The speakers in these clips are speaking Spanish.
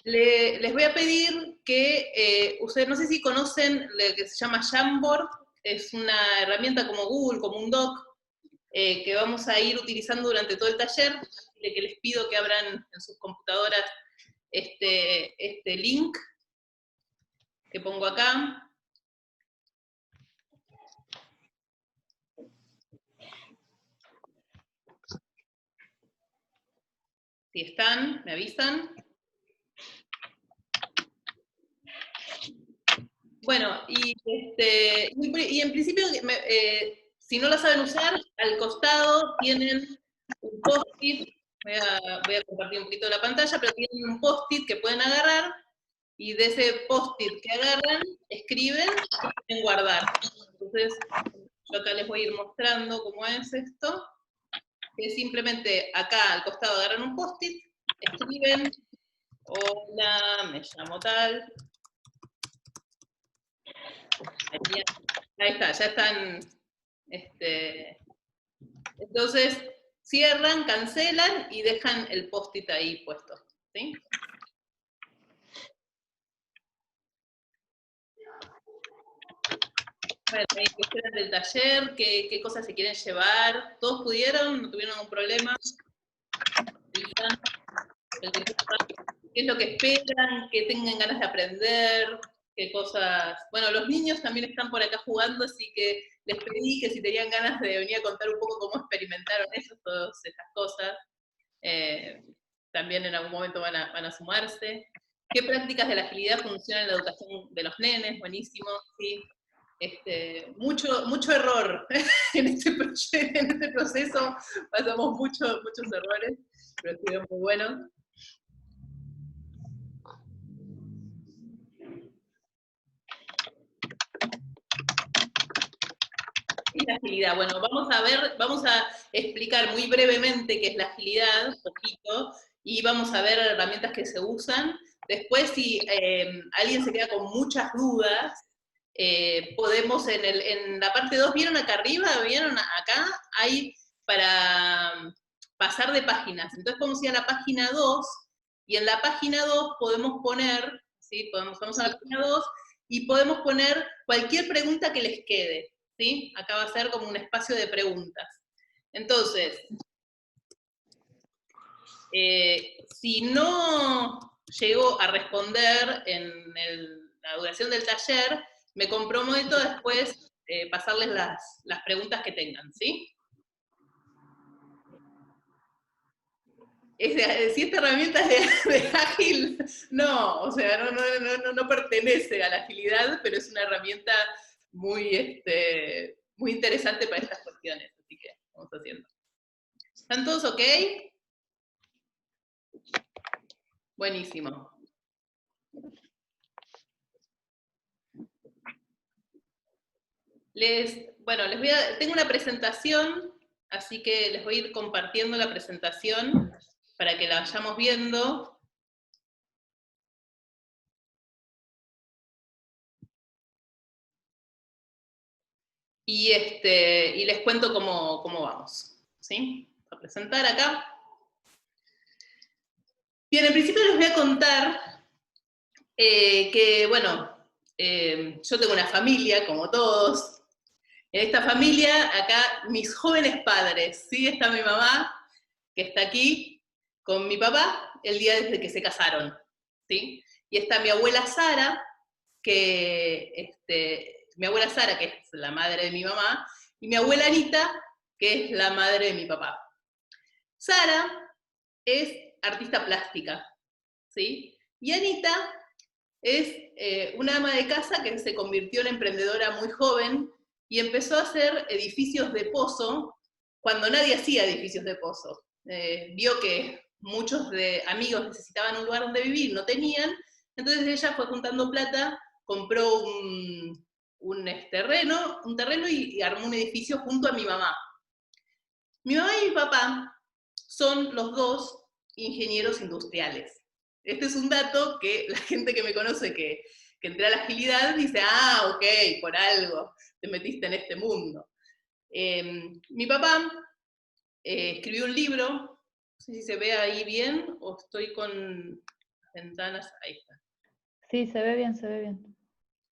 Les voy a pedir que ustedes, no sé si conocen lo que se llama Jamboard, es una herramienta como Google, como un doc, que vamos a ir utilizando durante todo el taller, de que les pido que abran en sus computadoras este link que pongo acá. Si están, me avisan. Bueno, y en principio, si no la saben usar, al costado tienen un post-it, voy a compartir un poquito la pantalla, pero tienen un post-it que pueden agarrar, y de ese post-it que agarran, escriben y pueden guardar. Entonces, yo acá les voy a ir mostrando cómo es esto, que es simplemente acá al costado agarran un post-it, escriben, hola, me llamo tal. Ahí está, ya están. Entonces, cierran, cancelan y dejan el post-it ahí puesto. ¿Sí? Bueno, cuestiones del taller, qué cosas se quieren llevar. ¿Todos pudieron? ¿No tuvieron ningún problema? ¿Qué es lo que esperan? ¿Qué tengan ganas de aprender? ¿Qué cosas? Bueno, los niños también están por acá jugando, así que les pedí que si tenían ganas de venir a contar un poco cómo experimentaron eso, todas esas cosas. También en algún momento van a sumarse. ¿Qué prácticas de la agilidad funcionan en la educación de los nenes? Buenísimo, sí. Mucho error en este proceso, pasamos muchos errores, pero estuvieron muy buenos. ¿Qué es la agilidad? Bueno, vamos a explicar muy brevemente qué es la agilidad, un poquito, y vamos a ver herramientas que se usan. Después, si alguien se queda con muchas dudas, podemos en la parte 2, ¿vieron acá arriba? ¿Vieron acá? Hay para pasar de páginas. Entonces podemos ir a la página 2, y en la página 2 podemos poner, ¿sí? Vamos a la página 2, y podemos poner cualquier pregunta que les quede. ¿Sí? Acá va a ser como un espacio de preguntas. Entonces, si no llego a responder en la duración del taller, me comprometo después pasarles las preguntas que tengan, ¿sí? Si esta herramienta es de ágil, no, o sea, no pertenece a la agilidad, pero es una herramienta muy, muy interesante para estas cuestiones, así que vamos haciendo. ¿Están todos ok? Buenísimo. Tengo una presentación, así que les voy a ir compartiendo la presentación para que la vayamos viendo. Y les cuento cómo vamos. ¿Sí? Voy a presentar acá. Bien, en principio les voy a contar que, bueno, yo tengo una familia, como todos. En esta familia, acá, mis jóvenes padres, ¿sí? Está mi mamá, que está aquí, con mi papá, el día desde que se casaron, ¿sí? Y está mi abuela Sara, mi abuela Sara, que es la madre de mi mamá, y mi abuela Anita, que es la madre de mi papá. Sara es artista plástica, ¿sí? Y Anita es una ama de casa que se convirtió en emprendedora muy joven y empezó a hacer edificios de pozo cuando nadie hacía edificios de pozo. Vio que muchos de amigos necesitaban un lugar donde vivir, no tenían, entonces ella fue juntando plata, compró un terreno y armó un edificio junto a mi mamá. Mi mamá y mi papá son los dos ingenieros industriales. Este es un dato que la gente que me conoce que entré a la agilidad dice, ah, ok, por algo te metiste en este mundo. Mi papá escribió un libro, no sé si se ve ahí bien o estoy con... ventanas, ahí está. Sí, se ve bien, se ve bien.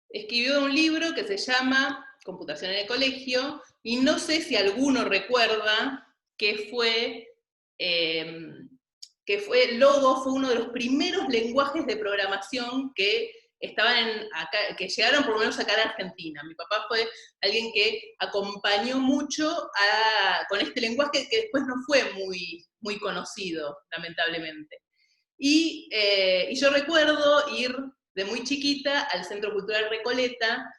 Escribió un libro que se llama Computación en el Colegio, y no sé si alguno recuerda que Logo fue uno de los primeros lenguajes de programación que que llegaron por lo menos acá en Argentina. Mi papá fue alguien que acompañó mucho con este lenguaje que después no fue muy, muy conocido, lamentablemente. Y yo recuerdo ir de muy chiquita al Centro Cultural Recoleta,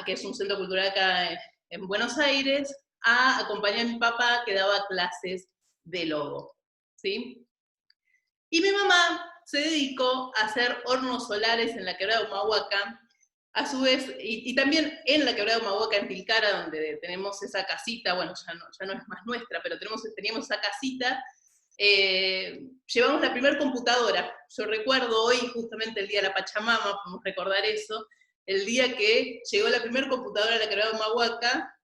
que es un centro cultural acá en Buenos Aires, a acompañar a mi papá que daba clases de logo, ¿sí? Y mi mamá se dedicó a hacer hornos solares en la quebrada de Humahuaca, a su vez, y también en la quebrada de Humahuaca, en Tilcara, donde tenemos esa casita, bueno, ya no es más nuestra, pero teníamos esa casita. Llevamos la primera computadora. Yo recuerdo hoy, justamente el día de la Pachamama, podemos recordar eso, el día que llegó la primera computadora a la quebrada de Humahuaca,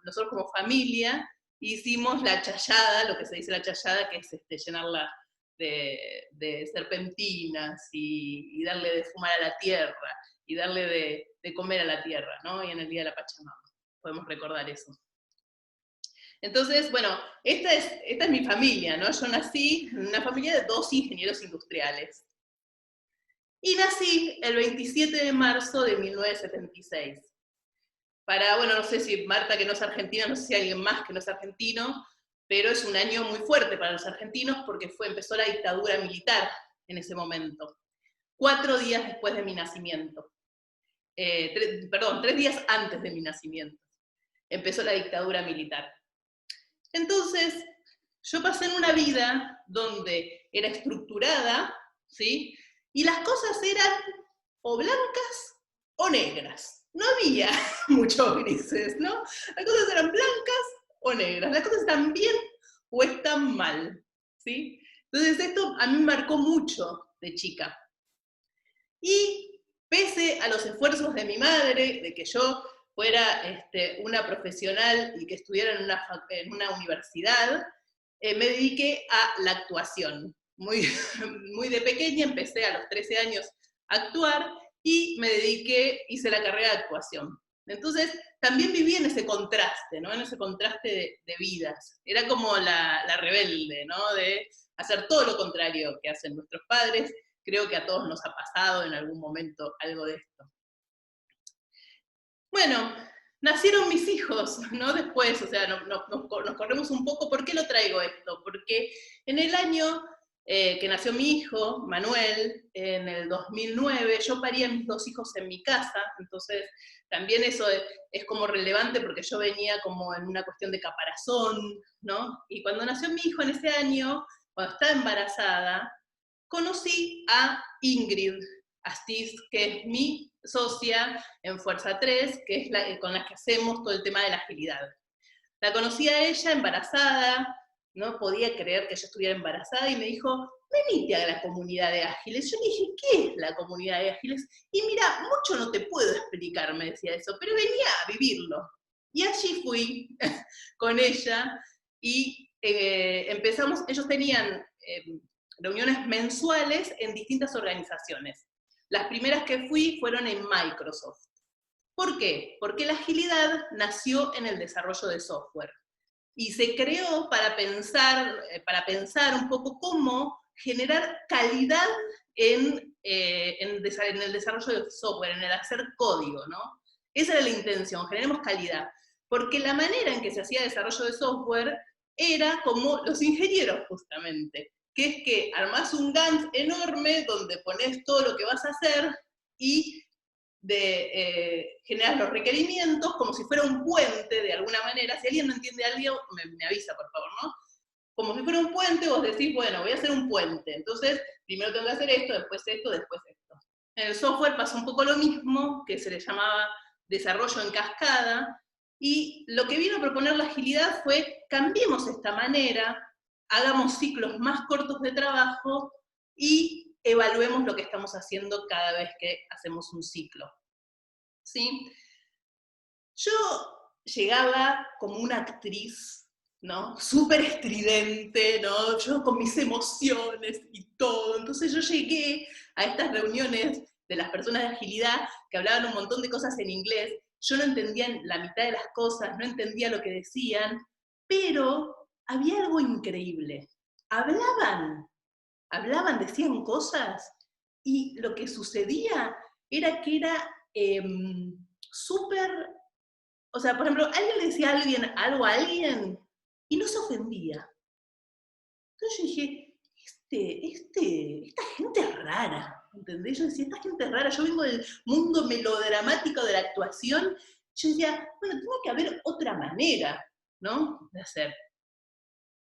nosotros como familia, hicimos la chayada, lo que se dice la chayada, que es llenarla de serpentinas y darle de fumar a la tierra, y darle de comer a la tierra, ¿no? Y en el día de la Pachamama podemos recordar eso. Entonces, bueno, esta es mi familia, ¿no? Yo nací en una familia de 2 ingenieros industriales. Y nací el 27 de marzo de 1976. Bueno, no sé si Marta, que no es argentina, no sé si alguien más que no es argentino, pero es un año muy fuerte para los argentinos porque empezó la dictadura militar en ese momento. 4 días después de mi nacimiento. 3 días antes de mi nacimiento. Empezó la dictadura militar. Entonces, yo pasé en una vida donde era estructurada, ¿sí? Y las cosas eran o blancas o negras. No había muchos grises, ¿no? Las cosas eran blancas o negras. Las cosas están bien o están mal, ¿sí? Entonces esto a mí me marcó mucho de chica. Y pese a los esfuerzos de mi madre, de que yo fuera una profesional y que estudiara en una universidad, me dediqué a la actuación. Muy, muy de pequeña empecé a los 13 años a actuar y hice la carrera de actuación. Entonces, también viví en ese contraste, ¿no? En ese contraste de vidas. Era como la rebelde, ¿no? De hacer todo lo contrario que hacen nuestros padres. Creo que a todos nos ha pasado en algún momento algo de esto. Bueno, nacieron mis hijos, ¿no? Después, o sea, nos corremos un poco. ¿Por qué lo traigo esto? Porque en el año que nació mi hijo, Manuel, en el 2009, yo parí a mis 2 hijos en mi casa, entonces también eso es como relevante porque yo venía como en una cuestión de caparazón, ¿no? Y cuando nació mi hijo en ese año, cuando estaba embarazada, conocí a Ingrid Astiz, que es mi socia en Fuerza 3, que es con la que hacemos todo el tema de la agilidad. La conocí a ella embarazada, no podía creer que yo estuviera embarazada, y me dijo, venite a la comunidad de ágiles. Yo le dije, ¿qué es la comunidad de ágiles? Y mira, mucho no te puedo explicar, me decía eso, pero venía a vivirlo. Y allí fui con ella, y empezamos, ellos tenían reuniones mensuales en distintas organizaciones. Las primeras que fui fueron en Microsoft. ¿Por qué? Porque la agilidad nació en el desarrollo de software y se creó para pensar un poco cómo generar calidad en el desarrollo de software, en el hacer código, ¿no? Esa era la intención, generemos calidad. Porque la manera en que se hacía desarrollo de software era como los ingenieros, justamente, que es que armás un Gantt enorme donde pones todo lo que vas a hacer y generar los requerimientos como si fuera un puente de alguna manera. Si alguien no entiende algo, me avisa, por favor, ¿no? Como si fuera un puente, vos decís, bueno, voy a hacer un puente. Entonces, primero tengo que hacer esto, después esto, después esto. En el software pasa un poco lo mismo, que se le llamaba desarrollo en cascada, y lo que vino a proponer la agilidad fue, cambiemos esta manera, hagamos ciclos más cortos de trabajo y evaluemos lo que estamos haciendo cada vez que hacemos un ciclo. ¿Sí? Yo llegaba como una actriz, ¿no? Súper estridente, ¿no? Yo con mis emociones y todo. Entonces yo llegué a estas reuniones de las personas de agilidad que hablaban un montón de cosas en inglés, yo no entendía la mitad de las cosas, no entendía lo que decían, pero había algo increíble. Hablaban, decían cosas, y lo que sucedía era que era súper, o sea, por ejemplo, alguien le decía algo a alguien y no se ofendía. Entonces yo dije, esta gente es rara, ¿entendés? Yo decía, esta gente es rara, yo vengo del mundo melodramático de la actuación, yo decía, bueno, tiene que haber otra manera, ¿no?, de hacer.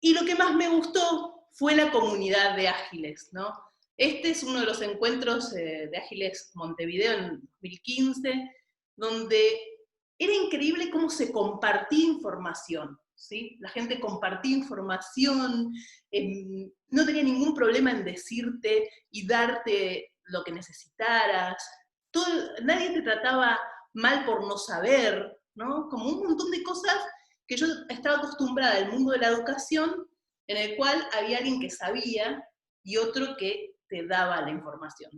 Y lo que más me gustó fue la comunidad de ágiles, ¿no? Este es uno de los encuentros de Ágiles Montevideo en 2015, donde era increíble cómo se compartía información, ¿sí? La gente compartía información, no tenía ningún problema en decirte y darte lo que necesitaras, nadie te trataba mal por no saber, ¿no? Como un montón de cosas que yo estaba acostumbrada al mundo de la educación, en el cual había alguien que sabía y otro que te daba la información.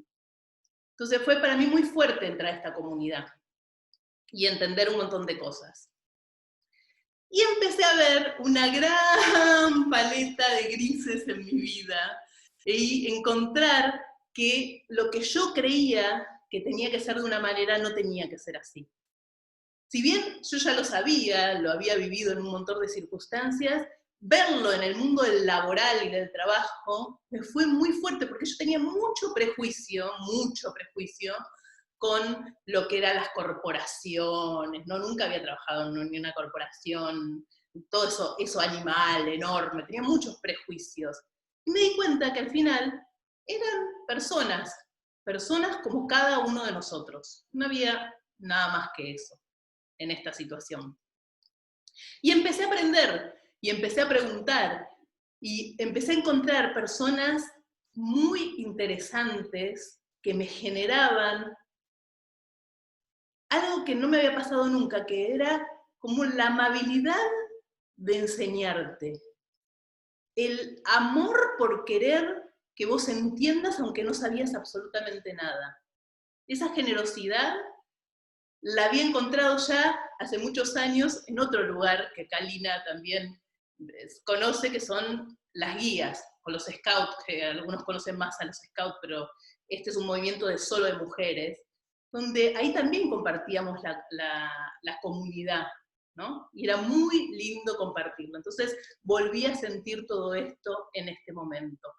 Entonces fue para mí muy fuerte entrar a esta comunidad y entender un montón de cosas. Y empecé a ver una gran paleta de grises en mi vida y encontrar que lo que yo creía que tenía que ser de una manera no tenía que ser así. Si bien yo ya lo sabía, lo había vivido en un montón de circunstancias, verlo en el mundo del laboral y del trabajo me fue muy fuerte porque yo tenía mucho prejuicio con lo que eran las corporaciones, ¿no? Nunca había trabajado en una corporación, todo eso animal, enorme, tenía muchos prejuicios. Y me di cuenta que al final eran personas como cada uno de nosotros. No había nada más que eso en esta situación. Y empecé a aprender, y empecé a preguntar, y empecé a encontrar personas muy interesantes que me generaban algo que no me había pasado nunca, que era como la amabilidad de enseñarte. El amor por querer que vos entiendas aunque no sabías absolutamente nada. Esa generosidad la había encontrado ya hace muchos años en otro lugar que Kalina también conoce, que son las guías, o los scouts, que algunos conocen más a los scouts, pero este es un movimiento solo de mujeres, donde ahí también compartíamos la comunidad, ¿no? Y era muy lindo compartirlo. Entonces volví a sentir todo esto en este momento.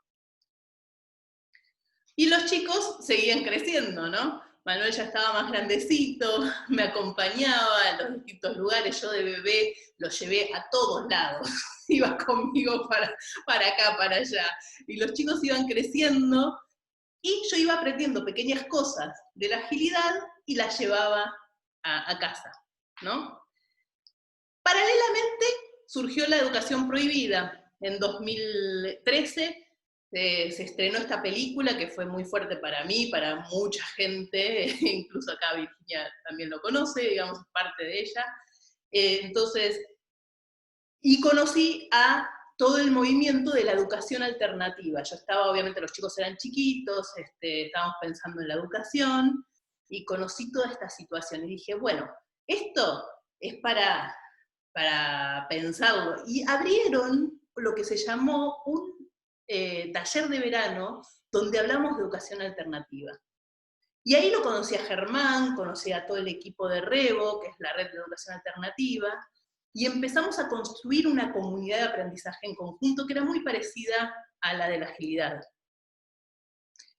Y los chicos seguían creciendo, ¿no? Manuel ya estaba más grandecito, me acompañaba a los distintos lugares, yo de bebé lo llevé a todos lados, iba conmigo para acá, para allá. Y los chicos iban creciendo y yo iba aprendiendo pequeñas cosas de la agilidad y las llevaba a casa, ¿no? Paralelamente surgió la educación prohibida. En 2013 se estrenó esta película que fue muy fuerte para mí, para mucha gente, incluso acá Virginia también lo conoce, digamos, parte de ella. Entonces, y conocí a todo el movimiento de la educación alternativa. Yo estaba, obviamente los chicos eran chiquitos, estábamos pensando en la educación, y conocí toda esta situación. Y dije, bueno, esto es para pensarlo. Y abrieron lo que se llamó un taller de verano donde hablamos de educación alternativa. Y ahí lo conocí a Germán, conocí a todo el equipo de REVO, que es la red de educación alternativa, y empezamos a construir una comunidad de aprendizaje en conjunto que era muy parecida a la de la agilidad.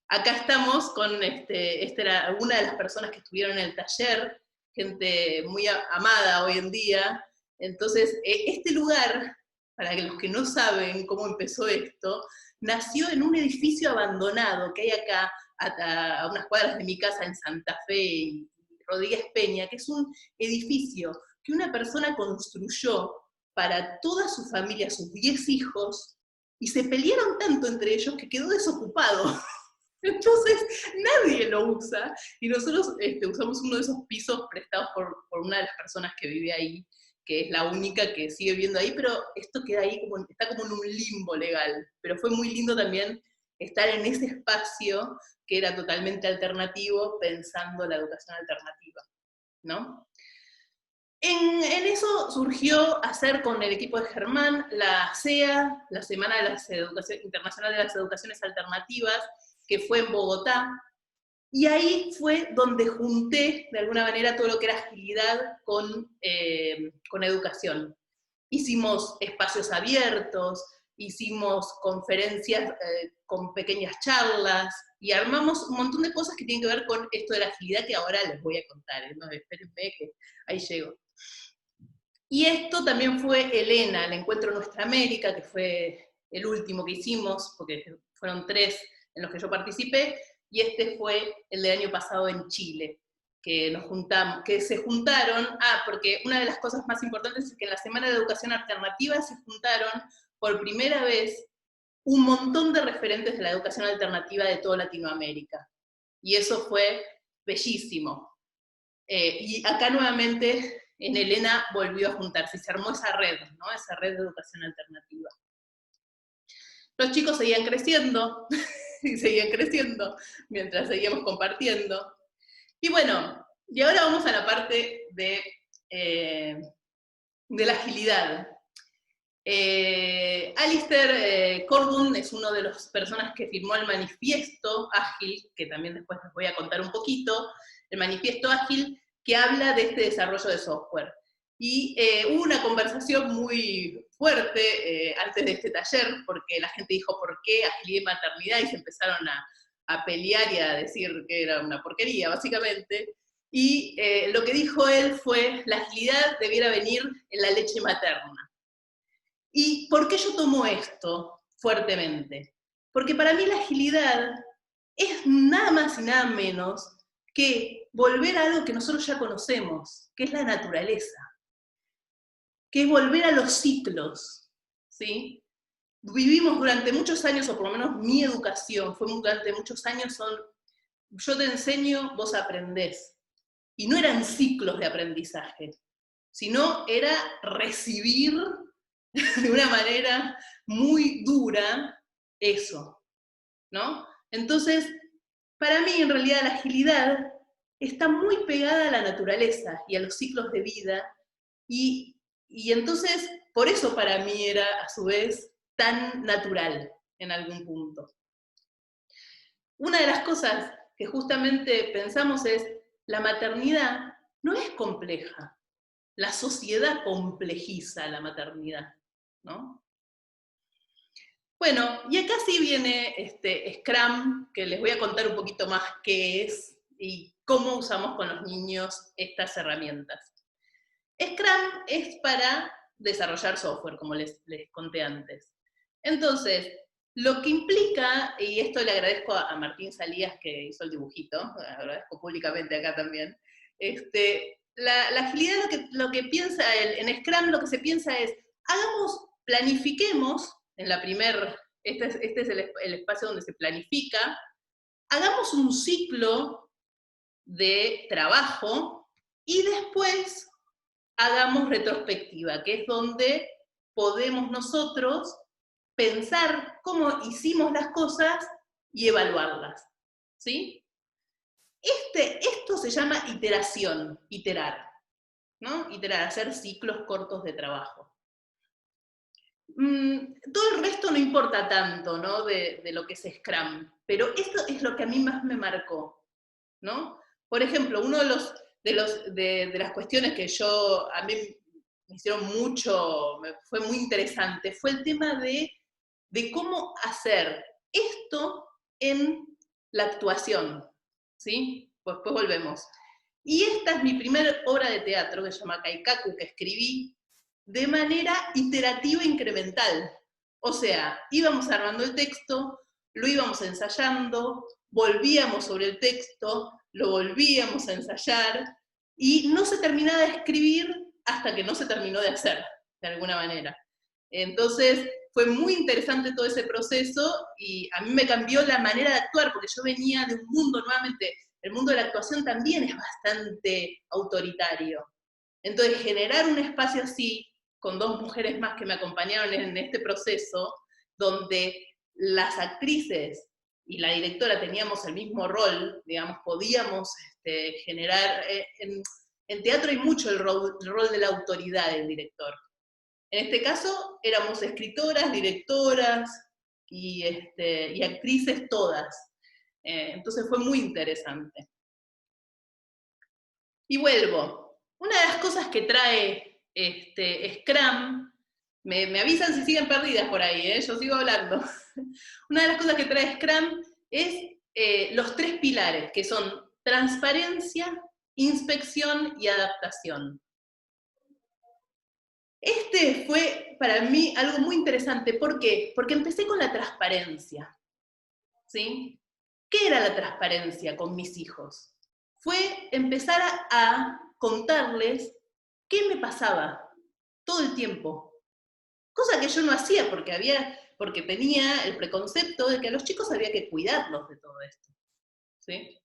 Acá estamos con, esta era una de las personas que estuvieron en el taller, gente muy amada hoy en día. Entonces, este lugar, para los que no saben cómo empezó esto, nació en un edificio abandonado que hay acá, a unas cuadras de mi casa en Santa Fe y Rodríguez Peña, que es un edificio que una persona construyó para toda su familia, sus 10 hijos, y se pelearon tanto entre ellos que quedó desocupado. Entonces nadie lo usa, y nosotros usamos uno de esos pisos prestados por una de las personas que vive ahí, que es la única que sigue viviendo ahí, pero esto queda ahí, está como en un limbo legal. Pero fue muy lindo también estar en ese espacio que era totalmente alternativo, pensando la educación alternativa, ¿no? En eso surgió hacer con el equipo de Germán la SEA, la Semana de las Internacional de las Educaciones Alternativas, que fue en Bogotá, y ahí fue donde junté, de alguna manera, todo lo que era agilidad con educación. Hicimos espacios abiertos, hicimos conferencias con pequeñas charlas, y armamos un montón de cosas que tienen que ver con esto de la agilidad que ahora les voy a contar. ¿No? Espérenme que ahí llego. Y esto también fue Elena, el Encuentro Nuestra América, que fue el último que hicimos, porque fueron 3 en los que yo participé, y este fue el del año pasado en Chile, que nos juntamos, que se juntaron, porque una de las cosas más importantes es que en la Semana de Educación Alternativa se juntaron por primera vez un montón de referentes de la educación alternativa de toda Latinoamérica. Y eso fue bellísimo. Y acá nuevamente en Elena volvió a juntarse, se armó esa red, ¿no? Esa red de educación alternativa. Los chicos seguían creciendo, y seguían creciendo, mientras seguíamos compartiendo. Y bueno, y ahora vamos a la parte de la agilidad. Alistair Corbin es uno de las personas que firmó el manifiesto ágil, que también después les voy a contar un poquito, el manifiesto ágil, que habla de este desarrollo de software. Y hubo una conversación muy fuerte antes de este taller, porque la gente dijo, ¿por qué agilidad y maternidad? Y se empezaron a pelear y a decir que era una porquería, básicamente. Y lo que dijo él fue, la agilidad debiera venir en la leche materna. ¿Y por qué yo tomo esto fuertemente? Porque para mí la agilidad es nada más y nada menos que volver a algo que nosotros ya conocemos, que es la naturaleza, que es volver a los ciclos, ¿sí? Vivimos durante muchos años, o por lo menos mi educación fue durante muchos años, yo te enseño, vos aprendés. Y no eran ciclos de aprendizaje, sino era recibir de una manera muy dura eso, ¿no? Entonces, para mí, en realidad, la agilidad está muy pegada a la naturaleza y a los ciclos de vida, y entonces, por eso para mí era, a su vez, tan natural en algún punto. Una de las cosas que justamente pensamos es, la maternidad no es compleja, la sociedad complejiza la maternidad, ¿no? Bueno, y acá sí viene Scrum, que les voy a contar un poquito más qué es y cómo usamos con los niños estas herramientas. Scrum es para desarrollar software, como les conté antes. Entonces, lo que implica, y esto le agradezco a Martín Salías que hizo el dibujito, agradezco públicamente acá también, la agilidad lo que piensa él, en Scrum lo que se piensa es, planifiquemos, en la este es el espacio donde se planifica, hagamos un ciclo de trabajo y después hagamos retrospectiva, que es donde podemos nosotros pensar cómo hicimos las cosas y evaluarlas, ¿sí? Esto se llama iteración, iterar, ¿no? Iterar, hacer ciclos cortos de trabajo. Todo el resto no importa tanto, ¿no? De lo que es Scrum, pero esto es lo que a mí más me marcó, ¿no? Por ejemplo, uno de las cuestiones que a mí me hicieron mucho, fue muy interesante, fue el tema de cómo hacer esto en la actuación, ¿sí? Pues después volvemos. Y esta es mi primera obra de teatro, que se llama Kaikaku, que escribí de manera iterativa e incremental. O sea, íbamos armando el texto, lo íbamos ensayando, volvíamos sobre el texto, lo volvíamos a ensayar, y no se terminaba de escribir hasta que no se terminó de hacer, de alguna manera. Entonces, fue muy interesante todo ese proceso, y a mí me cambió la manera de actuar, porque yo venía de un mundo, nuevamente, el mundo de la actuación también es bastante autoritario. Entonces, generar un espacio así, con 2 mujeres más que me acompañaron en este proceso, donde las actrices y la directora teníamos el mismo rol, digamos, podíamos generar, en teatro hay mucho el rol de la autoridad del director. En este caso éramos escritoras, directoras y actrices todas. Entonces fue muy interesante. Y vuelvo. Una de las cosas que trae Scrum, me avisan si siguen perdidas por ahí, yo sigo hablando. Una de las cosas que trae Scrum es los 3 pilares, que son transparencia, inspección y adaptación. Este fue para mí algo muy interesante. ¿Por qué? Porque empecé con la transparencia. ¿Sí? ¿Qué era la transparencia con mis hijos? Fue empezar a contarles qué me pasaba todo el tiempo. Cosa que yo no hacía porque tenía el preconcepto de que a los chicos había que cuidarlos de todo esto. ¿Sí?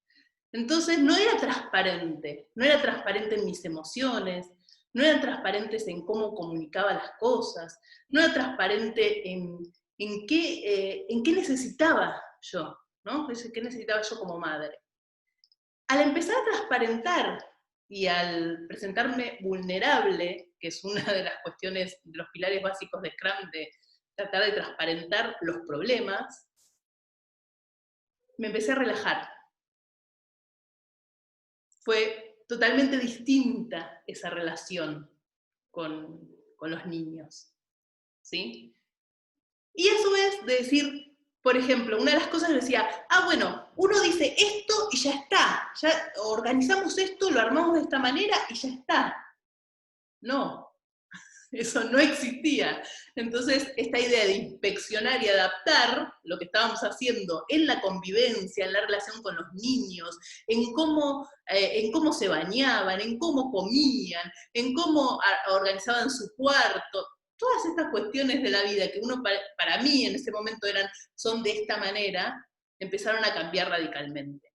Entonces no era transparente en mis emociones, no eran transparentes en cómo comunicaba las cosas, no era transparente en qué necesitaba yo, ¿no? ¿Qué necesitaba yo como madre? Al empezar a transparentar y al presentarme vulnerable, que es una de las cuestiones, de los pilares básicos de Scrum, de tratar de transparentar los problemas, me empecé a relajar. Fue totalmente distinta esa relación con los niños, ¿sí? Y eso es de decir, por ejemplo, una de las cosas decía, bueno, uno dice esto y ya está, ya organizamos esto, lo armamos de esta manera y ya está. No, eso no existía. Entonces, esta idea de inspeccionar y adaptar lo que estábamos haciendo en la convivencia, en la relación con los niños, en cómo se bañaban, en cómo comían, en cómo organizaban su cuarto, todas estas cuestiones de la vida que para mí en ese momento son de esta manera, empezaron a cambiar radicalmente.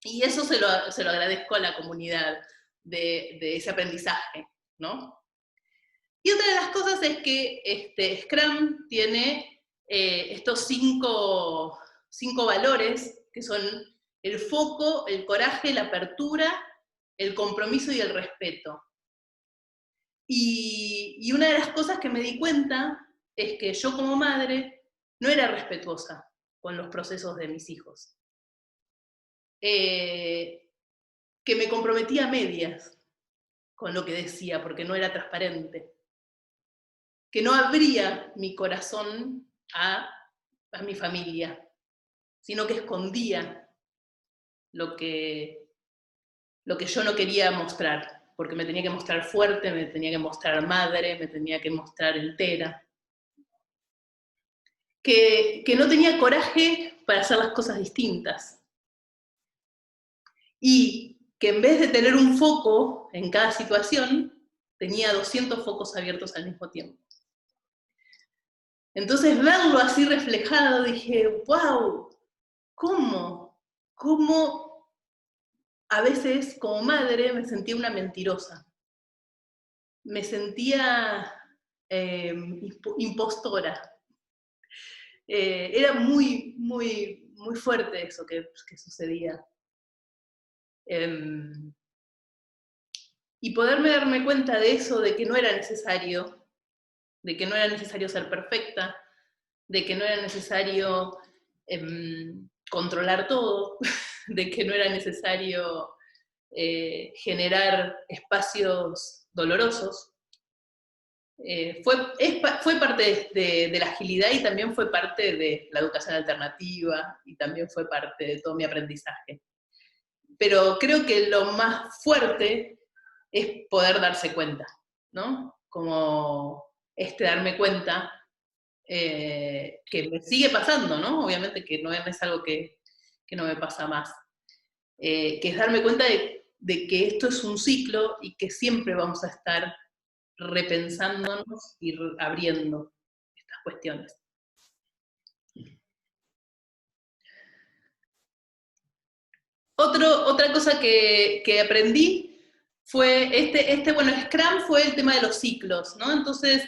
Y eso se lo agradezco a la comunidad de ese aprendizaje, ¿no? Y otra de las cosas es que Scrum tiene estos 5 valores, que son el foco, el coraje, la apertura, el compromiso y el respeto. Y una de las cosas que me di cuenta es que yo como madre no era respetuosa con los procesos de mis hijos. Que me comprometía a medias con lo que decía, porque no era transparente. Que no abría mi corazón a mi familia, sino que escondía lo que yo no quería mostrar, porque me tenía que mostrar fuerte, me tenía que mostrar madre, me tenía que mostrar entera. Que no tenía coraje para hacer las cosas distintas. Y que en vez de tener un foco en cada situación, tenía 200 focos abiertos al mismo tiempo. Entonces verlo así reflejado, dije, wow, ¿cómo a veces como madre me sentía una mentirosa? Me sentía impostora. Era muy, muy, muy fuerte eso que sucedía. Y poderme darme cuenta de eso, de que no era necesario ser perfecta, de que no era necesario controlar todo, de que no era necesario generar espacios dolorosos. Fue parte de la agilidad y también fue parte de la educación alternativa y también fue parte de todo mi aprendizaje. Pero creo que lo más fuerte es poder darse cuenta, ¿no? Como darme cuenta que me sigue pasando, ¿no? Obviamente que no es algo que no me pasa más. Que es darme cuenta de que esto es un ciclo y que siempre vamos a estar repensándonos y abriendo estas cuestiones. Otra cosa que aprendí fue, Scrum fue el tema de los ciclos, ¿no? Entonces,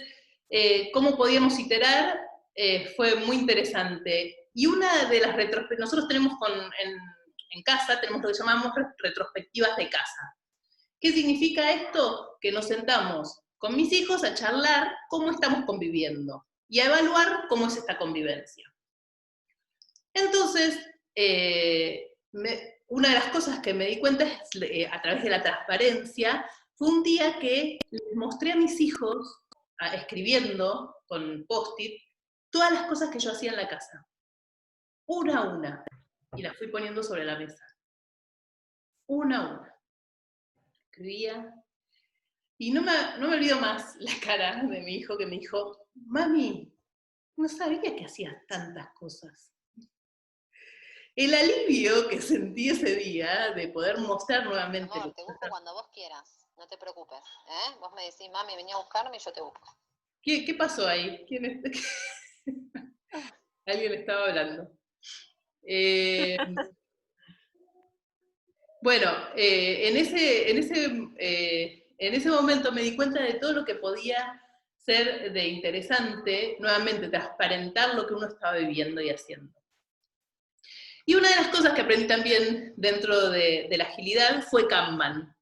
¿cómo podíamos iterar? fue muy interesante. Y una de las nosotros tenemos en casa, tenemos lo que llamamos retrospectivas de casa. ¿Qué significa esto? Que nos sentamos con mis hijos a charlar cómo estamos conviviendo y a evaluar cómo es esta convivencia. Entonces, una de las cosas que me di cuenta es, a través de la transparencia, fue un día que les mostré a mis hijos, escribiendo con post-it, todas las cosas que yo hacía en la casa. Una a una. Y las fui poniendo sobre la mesa. Una a una. Escribía. Y no me olvido más la cara de mi hijo que me dijo, mami, no sabía que hacías tantas cosas. El alivio que sentí ese día de poder mostrar nuevamente... Amor, te busco cuando vos quieras, no te preocupes. Vos me decís, mami, vení a buscarme y yo te busco. ¿Qué pasó ahí? ¿Quién es? Alguien estaba hablando. Bueno, en ese momento me di cuenta de todo lo que podía ser de interesante, nuevamente, transparentar lo que uno estaba viviendo y haciendo. Y una de las cosas que aprendí también dentro de la agilidad fue Kanban.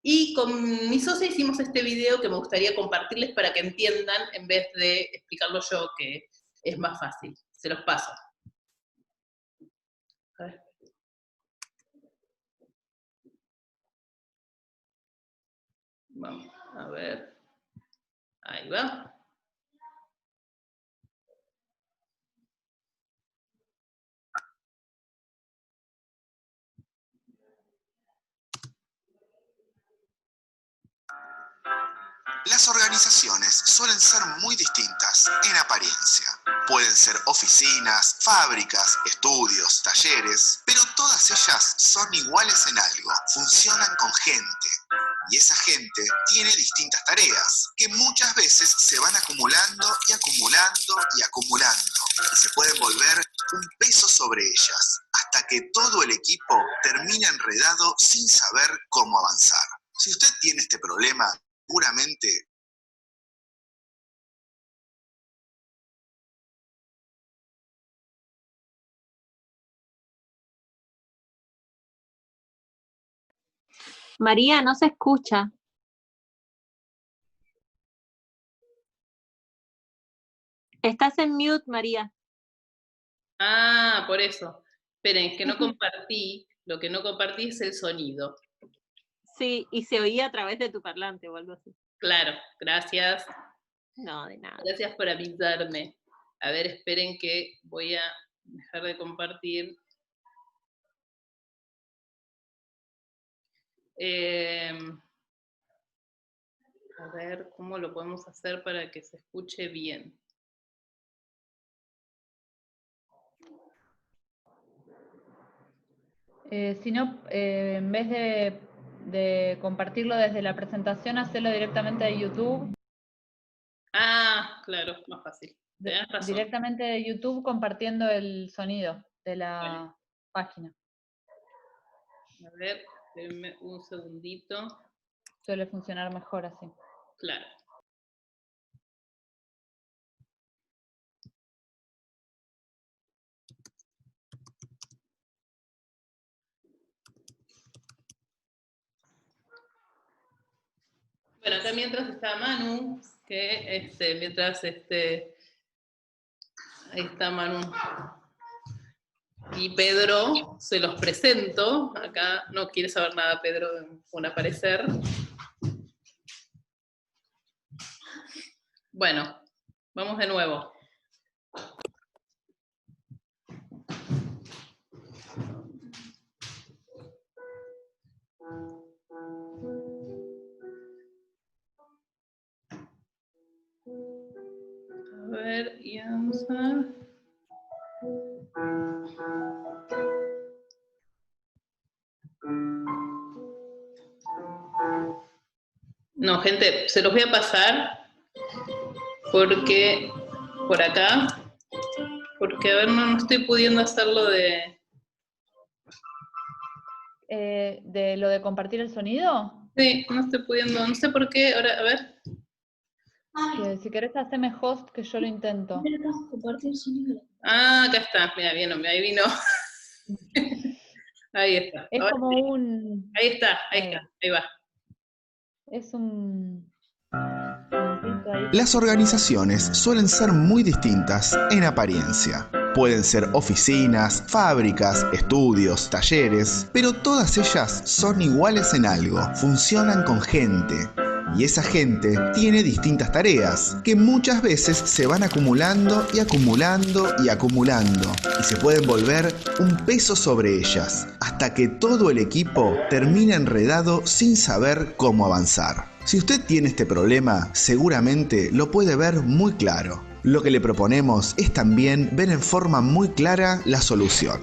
Y con mi socia hicimos este video que me gustaría compartirles para que entiendan, en vez de explicarlo yo, que es más fácil. Se los paso. A ver. Vamos a ver. Ahí va. Las organizaciones suelen ser muy distintas en apariencia. Pueden ser oficinas, fábricas, estudios, talleres, pero todas ellas son iguales en algo. Funcionan con gente. Y esa gente tiene distintas tareas, que muchas veces se van acumulando y acumulando y acumulando. Y se pueden volver un peso sobre ellas, hasta que todo el equipo termina enredado sin saber cómo avanzar. Si usted tiene este problema, seguramente María, no se escucha. Estás en mute, María. Ah, por eso. Esperen, es que no compartí. Lo que no compartí es el sonido. Sí, y se oía a través de tu parlante o algo así. Claro, gracias. No, de nada. Gracias por avisarme. A ver, esperen que voy a dejar de compartir. A ver, ¿cómo lo podemos hacer para que se escuche bien? Si no, en vez de compartirlo desde la presentación, hacerlo directamente de YouTube. Ah, claro, más fácil. Tenés razón. Directamente de YouTube compartiendo el sonido de la página. A ver, espérenme un segundito. Suele funcionar mejor así. Claro. Bueno, acá mientras está Manu, que ahí está Manu y Pedro, se los presento. Acá no quiere saber nada Pedro con aparecer. Bueno, vamos de nuevo. A ver, y vamos a... No, gente, se los voy a pasar porque por acá, porque a ver, no estoy pudiendo hacerlo de... ¿De lo de compartir el sonido? Sí, no estoy pudiendo, no sé por qué, ahora, a ver. Que si querés haceme host, que yo lo intento. Ah, acá está, mira, bien, ahí vino. Ahí está. Es Ahora como sí. un... Ahí está, ahí va. Es un... puntito ahí. Las organizaciones suelen ser muy distintas en apariencia. Pueden ser oficinas, fábricas, estudios, talleres, pero todas ellas son iguales en algo, funcionan con gente. Y esa gente tiene distintas tareas, que muchas veces se van acumulando y acumulando y acumulando, y se pueden volver un peso sobre ellas, hasta que todo el equipo termina enredado sin saber cómo avanzar. Si usted tiene este problema, seguramente lo puede ver muy claro. Lo que le proponemos es también ver en forma muy clara la solución.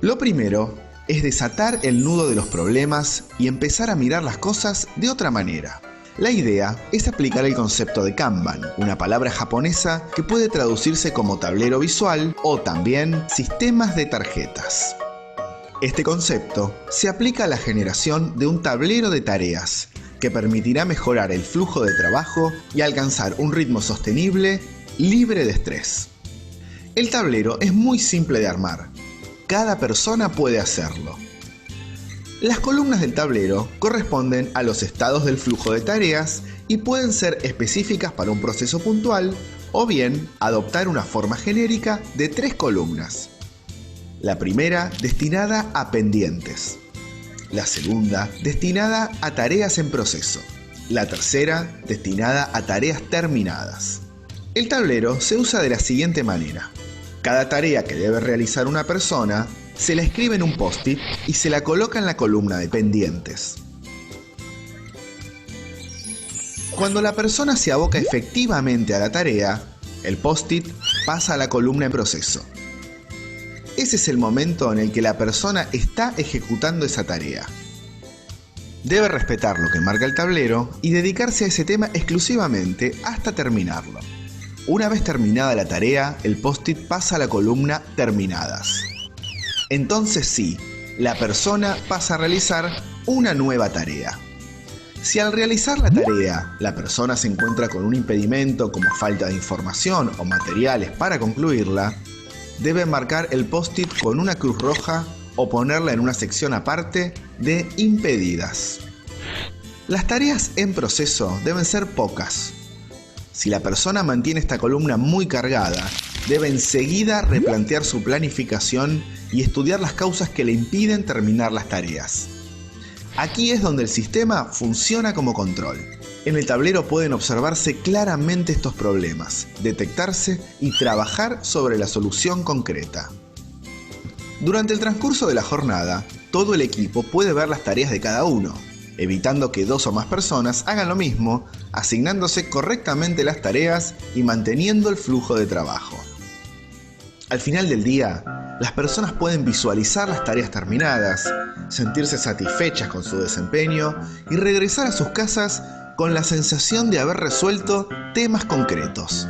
Lo primero es desatar el nudo de los problemas y empezar a mirar las cosas de otra manera. La idea es aplicar el concepto de Kanban, una palabra japonesa que puede traducirse como tablero visual o también sistemas de tarjetas. Este concepto se aplica a la generación de un tablero de tareas que permitirá mejorar el flujo de trabajo y alcanzar un ritmo sostenible, libre de estrés. El tablero es muy simple de armar. Cada persona puede hacerlo. Las columnas del tablero corresponden a los estados del flujo de tareas y pueden ser específicas para un proceso puntual o bien adoptar una forma genérica de 3 columnas. La primera destinada a pendientes. La segunda destinada a tareas en proceso. La tercera destinada a tareas terminadas. El tablero se usa de la siguiente manera. Cada tarea que debe realizar una persona se la escribe en un post-it y se la coloca en la columna de pendientes. Cuando la persona se aboca efectivamente a la tarea, el post-it pasa a la columna en proceso. Ese es el momento en el que la persona está ejecutando esa tarea. Debe respetar lo que marca el tablero y dedicarse a ese tema exclusivamente hasta terminarlo. Una vez terminada la tarea, el post-it pasa a la columna terminadas. Entonces sí, la persona pasa a realizar una nueva tarea. Si al realizar la tarea, la persona se encuentra con un impedimento como falta de información o materiales para concluirla, debe marcar el post-it con una cruz roja o ponerla en una sección aparte de impedidas. Las tareas en proceso deben ser pocas. Si la persona mantiene esta columna muy cargada, debe enseguida replantear su planificación y estudiar las causas que le impiden terminar las tareas. Aquí es donde el sistema funciona como control. En el tablero pueden observarse claramente estos problemas, detectarse y trabajar sobre la solución concreta. Durante el transcurso de la jornada, todo el equipo puede ver las tareas de cada uno, evitando que 2 o más personas hagan lo mismo, asignándose correctamente las tareas y manteniendo el flujo de trabajo. Al final del día, las personas pueden visualizar las tareas terminadas, sentirse satisfechas con su desempeño y regresar a sus casas con la sensación de haber resuelto temas concretos.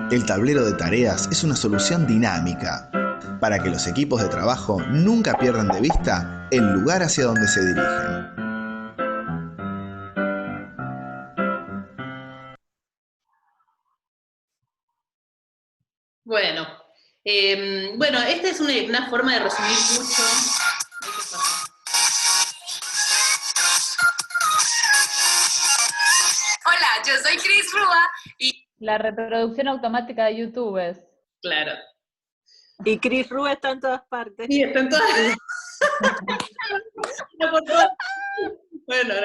El tablero de tareas es una solución dinámica para que los equipos de trabajo nunca pierdan de vista el lugar hacia donde se dirigen. Bueno, esta es una forma de resumir mucho. Hola, yo soy Cris Rúa y... La reproducción automática de YouTube es. Claro. Y Cris Rúa está en todas partes. Sí, está en todas. Bueno,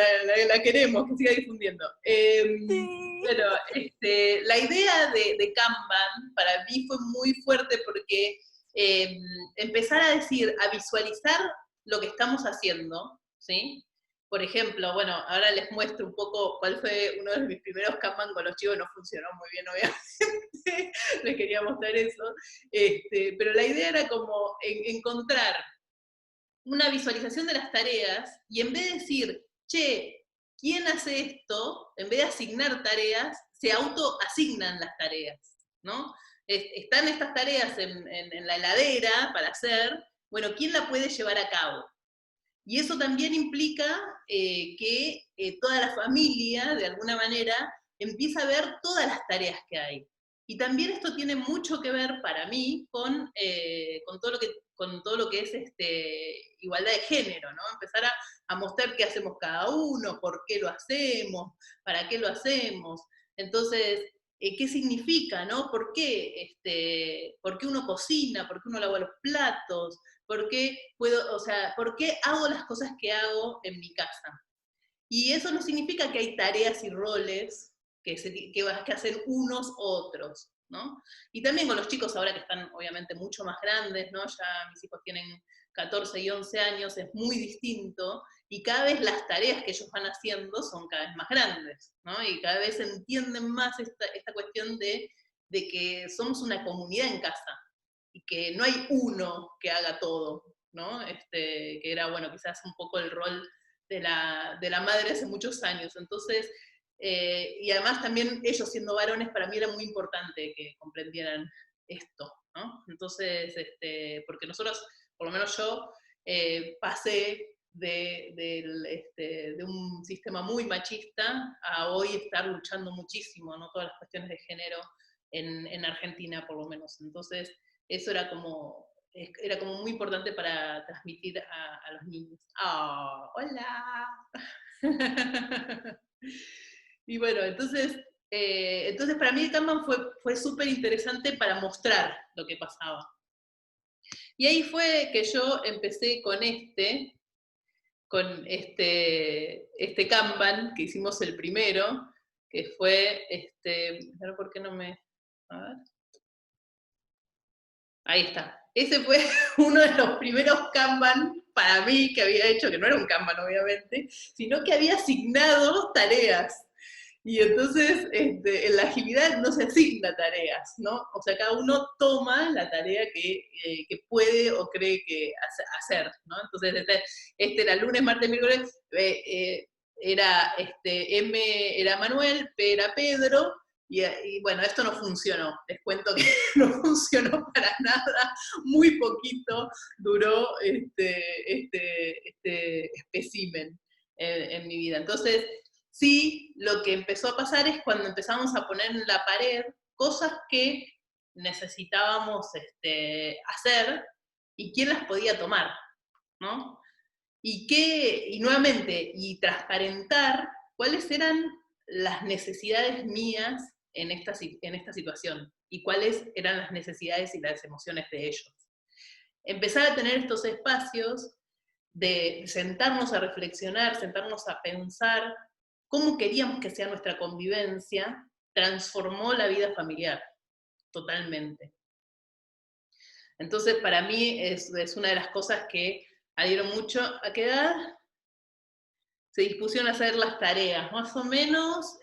la queremos, que siga difundiendo. Bueno, la idea de Kanban para mí fue muy fuerte porque empezar a visualizar lo que estamos haciendo, ¿sí? Por ejemplo, bueno, ahora les muestro un poco cuál fue uno de mis primeros Kanban con los chicos, no funcionó muy bien, obviamente, les quería mostrar eso, pero la idea era como encontrar una visualización de las tareas y en vez de decir, che, ¿quién hace esto? En vez de asignar tareas, se autoasignan las tareas, ¿no? Están estas tareas en la heladera para hacer, bueno, ¿quién la puede llevar a cabo? Y eso también implica que toda la familia, de alguna manera, empieza a ver todas las tareas que hay. Y también esto tiene mucho que ver, para mí, con todo lo que es igualdad de género, ¿no? Empezar a mostrar qué hacemos cada uno, por qué lo hacemos, para qué lo hacemos. Entonces, ¿qué significa, no? ¿Por qué uno cocina? ¿Por qué uno lava los platos? ¿Por qué hago las cosas que hago en mi casa? Y eso no significa que hay tareas y roles que hacen unos u otros, ¿no? Y también con los chicos ahora que están obviamente mucho más grandes, ¿no? Ya mis hijos tienen 14 y 11 años, es muy distinto, y cada vez las tareas que ellos van haciendo son cada vez más grandes, ¿no? Y cada vez entienden más esta cuestión de que somos una comunidad en casa, y que no hay uno que haga todo, ¿no? Que era, bueno, quizás un poco el rol de la madre hace muchos años. Entonces, y además también ellos siendo varones, para mí era muy importante que comprendieran esto, ¿no? Entonces, porque nosotros, por lo menos yo, pasé de un sistema muy machista a hoy estar luchando muchísimo, ¿no? Todas las cuestiones de género en Argentina, por lo menos. Entonces, eso era como muy importante para transmitir a los niños. ¡Oh, hola! Y bueno, entonces para mí el Kanban fue súper interesante para mostrar lo que pasaba. Y ahí fue que yo empecé con este Kanban, que hicimos el primero, que fue, a ver por qué no me... A ver. Ahí está. Ese fue uno de los primeros Kanban para mí que había hecho, que no era un Kanban obviamente, sino que había asignado tareas. Y entonces en la agilidad no se asigna tareas, ¿no? O sea, cada uno toma la tarea que puede o cree que hacer, ¿no? Entonces este era lunes, martes, miércoles, M era Manuel, P era Pedro, y bueno, esto no funcionó, les cuento que no funcionó para nada, muy poquito duró este espécimen en mi vida. Entonces, sí, lo que empezó a pasar es cuando empezamos a poner en la pared cosas que necesitábamos hacer y quién las podía tomar, ¿no? Y nuevamente, y transparentar cuáles eran las necesidades mías en esta situación y cuáles eran las necesidades y las emociones de ellos. Empezar a tener estos espacios de sentarnos a reflexionar, sentarnos a pensar cómo queríamos que sea nuestra convivencia, transformó la vida familiar, totalmente. Entonces, para mí es una de las cosas que adhiero mucho. ¿A qué edad? Se dispusieron a hacer las tareas, más o menos.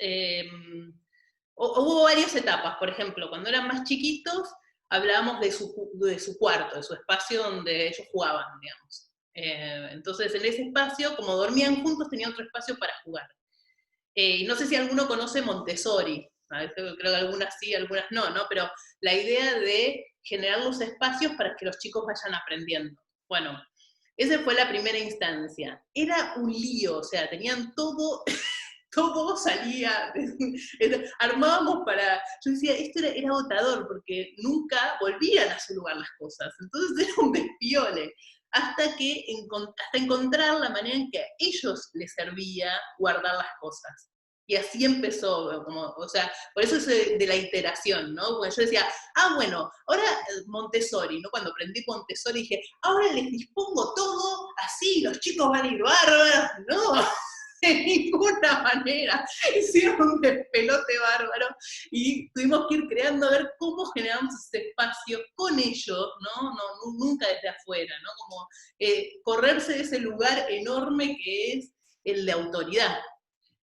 Hubo varias etapas, por ejemplo, cuando eran más chiquitos, hablábamos de su cuarto, de su espacio donde ellos jugaban, digamos. Entonces, en ese espacio, como dormían juntos, tenían otro espacio para jugar. Y no sé si alguno conoce Montessori, creo que algunas sí, algunas no, ¿no? Pero la idea de generar los espacios para que los chicos vayan aprendiendo. Bueno, esa fue la primera instancia. Era un lío, o sea, tenían todo, todo salía, armábamos para... Yo decía, esto era agotador, porque nunca volvían a su lugar las cosas, entonces era un despiole. Hasta encontrar la manera en que a ellos les servía guardar las cosas. Y así empezó, o sea, por eso es de la iteración, ¿no? Porque yo decía, bueno, ahora Montessori, ¿no? Cuando aprendí Montessori dije, ahora les dispongo todo así, los chicos van a ir bárbaros. No, de ninguna manera. Hicieron un despelote bárbaro y tuvimos que ir creando a ver cómo generamos ese espacio con ellos, ¿no? Nunca desde afuera, ¿no? Como correrse de ese lugar enorme que es el de autoridad.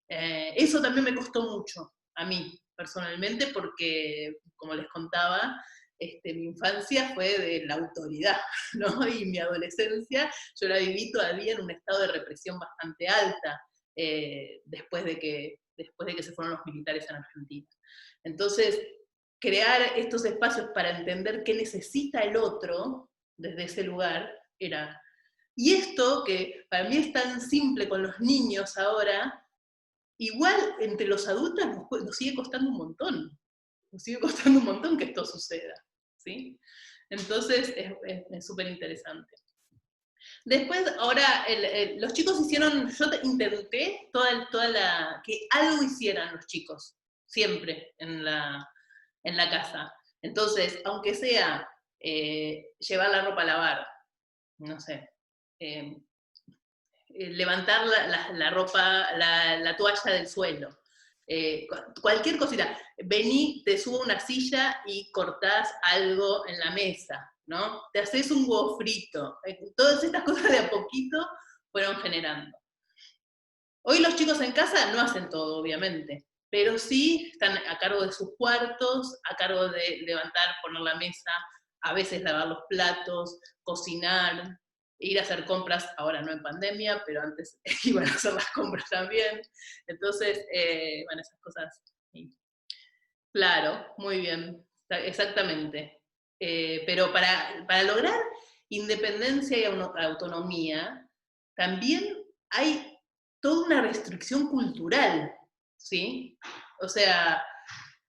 Eso también me costó mucho a mí, personalmente, porque, como les contaba, mi infancia fue de la autoridad, ¿no? Y mi adolescencia yo la viví todavía en un estado de represión bastante alta, después de que se fueron los militares en Argentina. Entonces, crear estos espacios para entender qué necesita el otro desde ese lugar era Y esto, que para mí es tan simple con los niños ahora, igual entre los adultos nos sigue costando un montón. Nos sigue costando un montón que esto suceda, ¿sí? Entonces es súper interesante. Después, ahora, los chicos hicieron, yo intenté que algo hicieran los chicos, siempre en la casa. Entonces, aunque sea llevar la ropa a lavar, no sé, levantar la ropa, la toalla del suelo, cualquier cosita, vení, te subo una silla y cortás algo en la mesa, ¿no? Te haces un huevo frito, todas estas cosas de a poquito fueron generando. Hoy los chicos en casa no hacen todo, obviamente, pero sí están a cargo de sus cuartos, a cargo de levantar, poner la mesa, a veces lavar los platos, cocinar, ir a hacer compras, ahora no en pandemia, pero antes iban a hacer las compras también. Entonces, bueno, esas cosas. Sí. Claro, muy bien, exactamente. Pero para lograr independencia y autonomía, también hay toda una restricción cultural, ¿sí? O sea,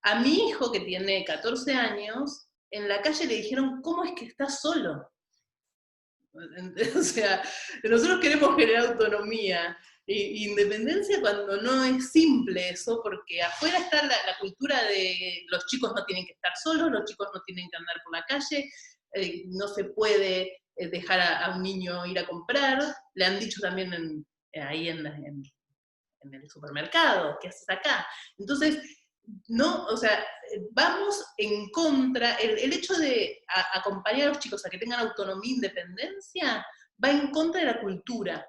a mi hijo que tiene 14 años, en la calle le dijeron, ¿cómo es que estás solo? O sea, nosotros queremos generar autonomía e independencia cuando no es simple eso, porque afuera está la cultura de los chicos no tienen que estar solos, los chicos no tienen que andar por la calle, no se puede dejar a un niño ir a comprar, le han dicho también ahí en el supermercado, ¿qué haces acá? Entonces, no, o sea, vamos en contra, el hecho de acompañar a los chicos a que tengan autonomía e independencia, va en contra de la cultura,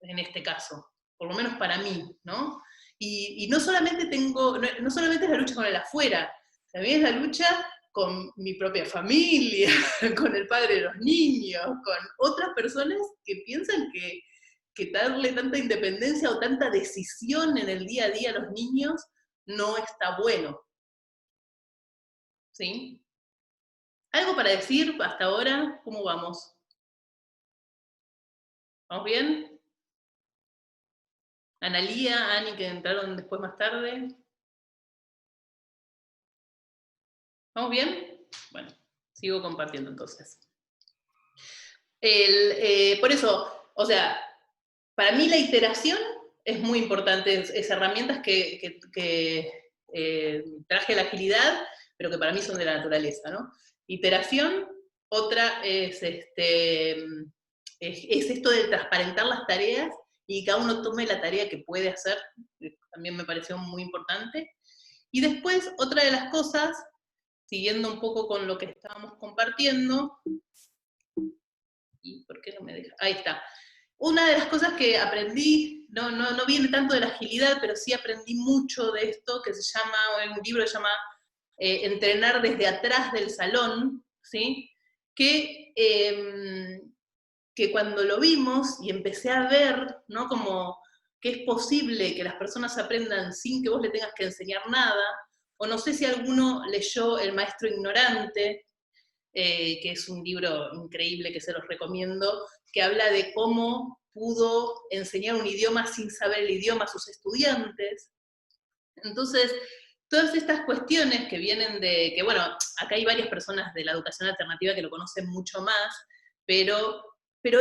en este caso, por lo menos para mí, ¿no? Y no solamente no solamente es la lucha con el afuera, también es la lucha con mi propia familia, con el padre de los niños, con otras personas que piensan que darle tanta independencia o tanta decisión en el día a día a los niños no está bueno. ¿Sí? ¿Algo para decir hasta ahora? ¿Cómo vamos? ¿Vamos bien? Analía, Ani, que entraron después más tarde. ¿Vamos bien? Bueno, sigo compartiendo entonces. Por eso, o sea, para mí la iteración es muy importante, es herramientas que traje la agilidad, pero que para mí son de la naturaleza, ¿no? Iteración, otra es esto de transparentar las tareas y que cada uno tome la tarea que puede hacer, también me pareció muy importante. Y después, otra de las cosas, siguiendo un poco con lo que estábamos compartiendo, ¿y por qué no me deja? Ahí está. Una de las cosas que aprendí, no viene tanto de la agilidad, pero sí aprendí mucho de esto, que se llama, un libro que se llama Entrenar desde atrás del salón, ¿sí? Que cuando lo vimos y empecé a ver, ¿no? Como que es posible que las personas aprendan sin que vos le tengas que enseñar nada, o no sé si alguno leyó El maestro ignorante, que es un libro increíble que se los recomiendo, que habla de cómo pudo enseñar un idioma sin saber el idioma a sus estudiantes. Entonces, todas estas cuestiones que vienen de, que bueno, acá hay varias personas de la educación alternativa que lo conocen mucho más, pero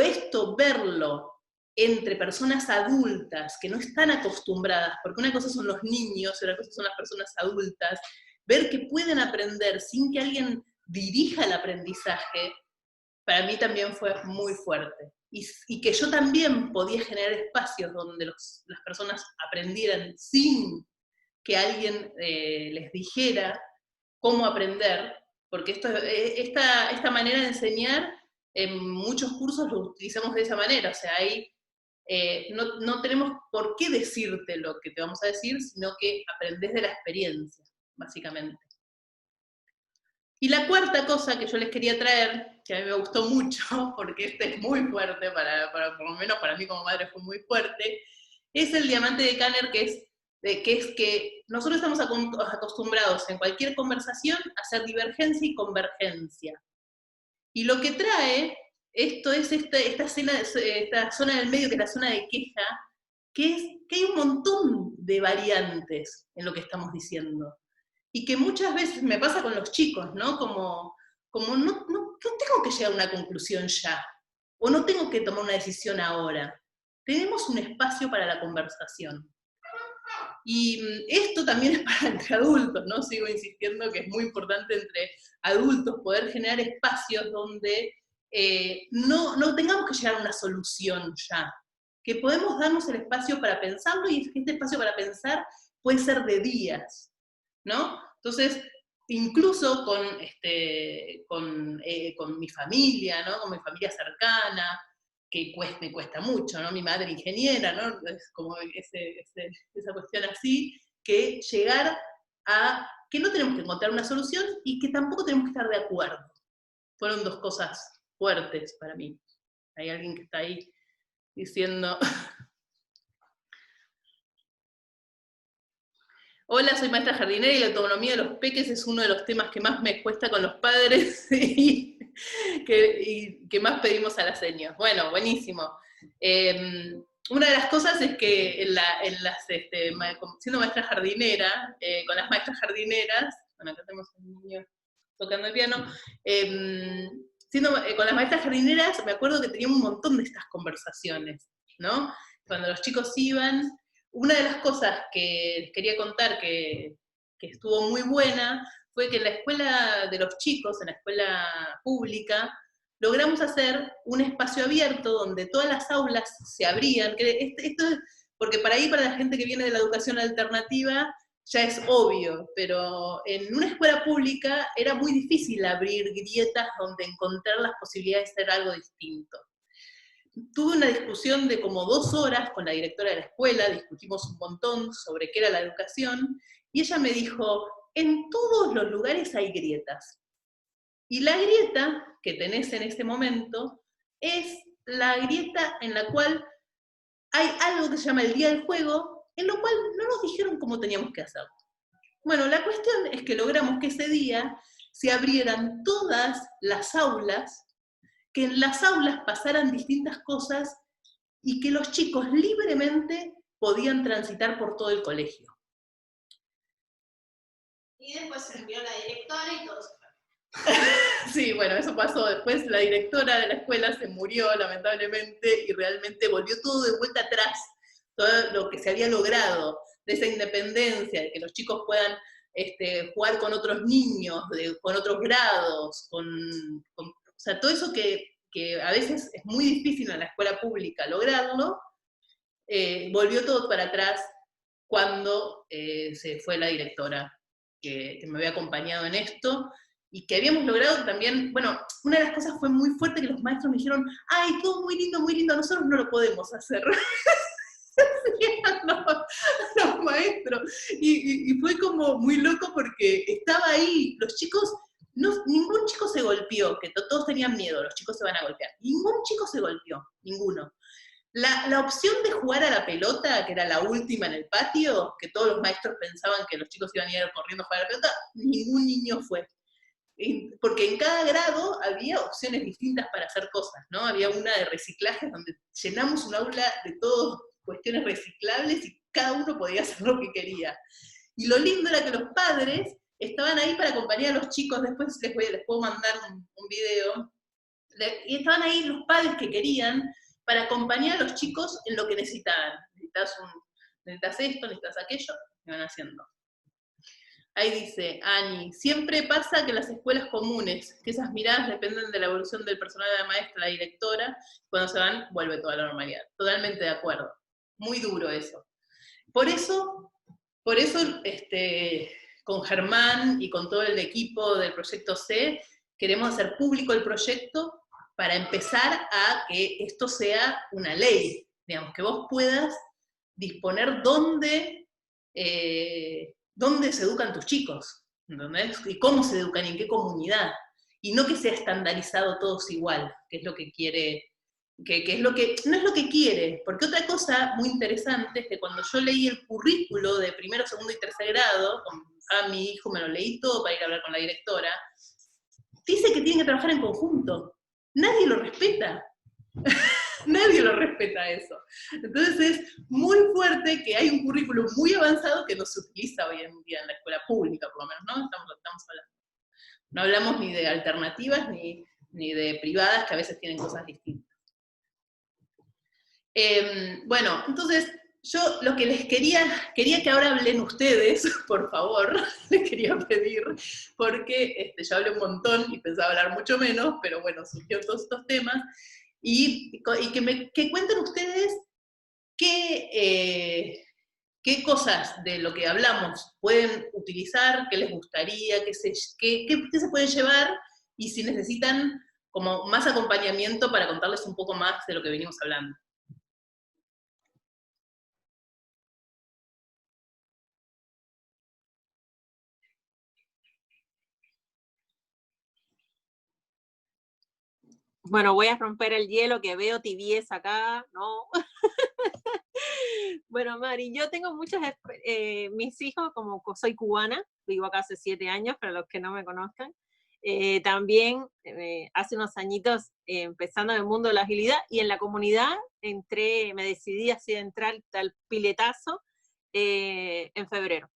esto, verlo entre personas adultas que no están acostumbradas, porque una cosa son los niños y otra cosa son las personas adultas, ver que pueden aprender sin que alguien dirija el aprendizaje, para mí también fue muy fuerte. Y que yo también podía generar espacios donde las personas aprendieran sin que alguien les dijera cómo aprender, porque esta manera de enseñar, en muchos cursos lo utilizamos de esa manera, o sea, no tenemos por qué decirte lo que te vamos a decir, sino que aprendés de la experiencia, básicamente. Y la cuarta cosa que yo les quería traer, que a mí me gustó mucho, porque este es muy fuerte, por lo menos para mí como madre fue muy fuerte, es el diamante de Kanner, que es que nosotros estamos acostumbrados en cualquier conversación a hacer divergencia y convergencia. Y lo que trae esto es esta zona del medio, que es la zona de queja, que hay un montón de variantes en lo que estamos diciendo. Y que muchas veces me pasa con los chicos, ¿no? Como no tengo que llegar a una conclusión ya, o no tengo que tomar una decisión ahora. Tenemos un espacio para la conversación. Y esto también es para entre adultos, ¿no? Sigo insistiendo que es muy importante entre adultos poder generar espacios donde no tengamos que llegar a una solución ya, que podemos darnos el espacio para pensarlo, y este espacio para pensar puede ser de días, ¿no? Entonces, incluso con mi familia, ¿no? Con mi familia cercana, que me cuesta mucho, ¿no? Mi madre ingeniera, ¿no? Es como esa cuestión así, que llegar a que no tenemos que encontrar una solución y que tampoco tenemos que estar de acuerdo. Fueron dos cosas fuertes para mí. Hay alguien que está ahí diciendo... Hola, soy maestra jardinera y la autonomía de los peques es uno de los temas que más me cuesta con los padres y que más pedimos a las señas. Bueno, buenísimo. Una de las cosas es que siendo maestra jardinera, con las maestras jardineras, bueno, acá tenemos un niño tocando el piano, con las maestras jardineras me acuerdo que teníamos un montón de estas conversaciones, ¿no? Cuando los chicos iban... Una de las cosas que les quería contar que estuvo muy buena fue que en la escuela de los chicos, en la escuela pública, logramos hacer un espacio abierto donde todas las aulas se abrían. Esto es, porque para la gente que viene de la educación alternativa ya es obvio, pero en una escuela pública era muy difícil abrir grietas donde encontrar las posibilidades de hacer algo distinto. Tuve una discusión de como 2 horas con la directora de la escuela, discutimos un montón sobre qué era la educación, y ella me dijo, en todos los lugares hay grietas. Y la grieta que tenés en este momento es la grieta en la cual hay algo que se llama el día del juego, en lo cual no nos dijeron cómo teníamos que hacerlo. Bueno, la cuestión es que logramos que ese día se abrieran todas las aulas, que en las aulas pasaran distintas cosas y que los chicos libremente podían transitar por todo el colegio. Y después se envió la directora y todo se fue. Sí, bueno, eso pasó. Después la directora de la escuela se murió, lamentablemente, y realmente volvió todo de vuelta atrás. Todo lo que se había logrado de esa independencia, de que los chicos puedan jugar con otros niños, con otros grados, o sea, todo eso que a veces es muy difícil en la escuela pública lograrlo, volvió todo para atrás cuando se fue la directora que me había acompañado en esto, y que habíamos logrado también, bueno, una de las cosas fue muy fuerte que los maestros me dijeron, ¡ay, todo muy lindo, nosotros no lo podemos hacer! los maestros, y fue como muy loco porque estaba ahí, los chicos, ningún chico se golpeó, que todos tenían miedo, los chicos se van a golpear, ningún chico se golpeó, ninguno. La opción de jugar a la pelota, que era la última en el patio, que todos los maestros pensaban que los chicos iban a ir corriendo a jugar a la pelota, ningún niño fue. Porque en cada grado había opciones distintas para hacer cosas, ¿no? Había una de reciclaje donde llenamos un aula de todas cuestiones reciclables y cada uno podía hacer lo que quería. Y lo lindo era que los padres estaban ahí para acompañar a los chicos, después les puedo mandar un video, y estaban ahí los padres que querían para acompañar a los chicos en lo que necesitaban. Necesitas esto, necesitas aquello, y van haciendo. Ahí dice, Ani, siempre pasa que las escuelas comunes, que esas miradas dependen de la evolución del personal de la maestra, la directora, cuando se van, vuelve toda la normalidad. Totalmente de acuerdo. Muy duro eso. Por eso con Germán y con todo el equipo del Proyecto C, queremos hacer público el proyecto para empezar a que esto sea una ley. Digamos, que vos puedas disponer dónde se educan tus chicos, ¿entendés? Y cómo se educan y en qué comunidad. Y no que sea estandarizado todos igual, que es lo que quiere, no es lo que quiere, porque otra cosa muy interesante es que cuando yo leí el currículo de primero, segundo y tercer grado, a mi hijo me lo leí todo para ir a hablar con la directora, dice que tienen que trabajar en conjunto. nadie lo respeta. Nadie lo respeta eso. Entonces es muy fuerte que hay un currículum muy avanzado que no se utiliza hoy en día en la escuela pública, por lo menos, ¿no? Estamos hablando. No hablamos ni de alternativas ni de privadas, que a veces tienen cosas distintas. Bueno, entonces, yo lo que les quería que ahora hablen ustedes, por favor, les quería pedir, porque yo hablé un montón y pensaba hablar mucho menos, pero bueno, surgió todos estos temas, y que cuenten ustedes qué cosas de lo que hablamos pueden utilizar, qué les gustaría, qué se pueden llevar, y si necesitan como más acompañamiento para contarles un poco más de lo que venimos hablando. Bueno, voy a romper el hielo, que veo tibieza acá, ¿no? Bueno, Mari, yo tengo mis hijos, como soy cubana, vivo acá hace 7 años, para los que no me conozcan, también hace unos añitos empezando en el mundo de la agilidad, y en la comunidad me decidí así de entrar al piletazo en febrero.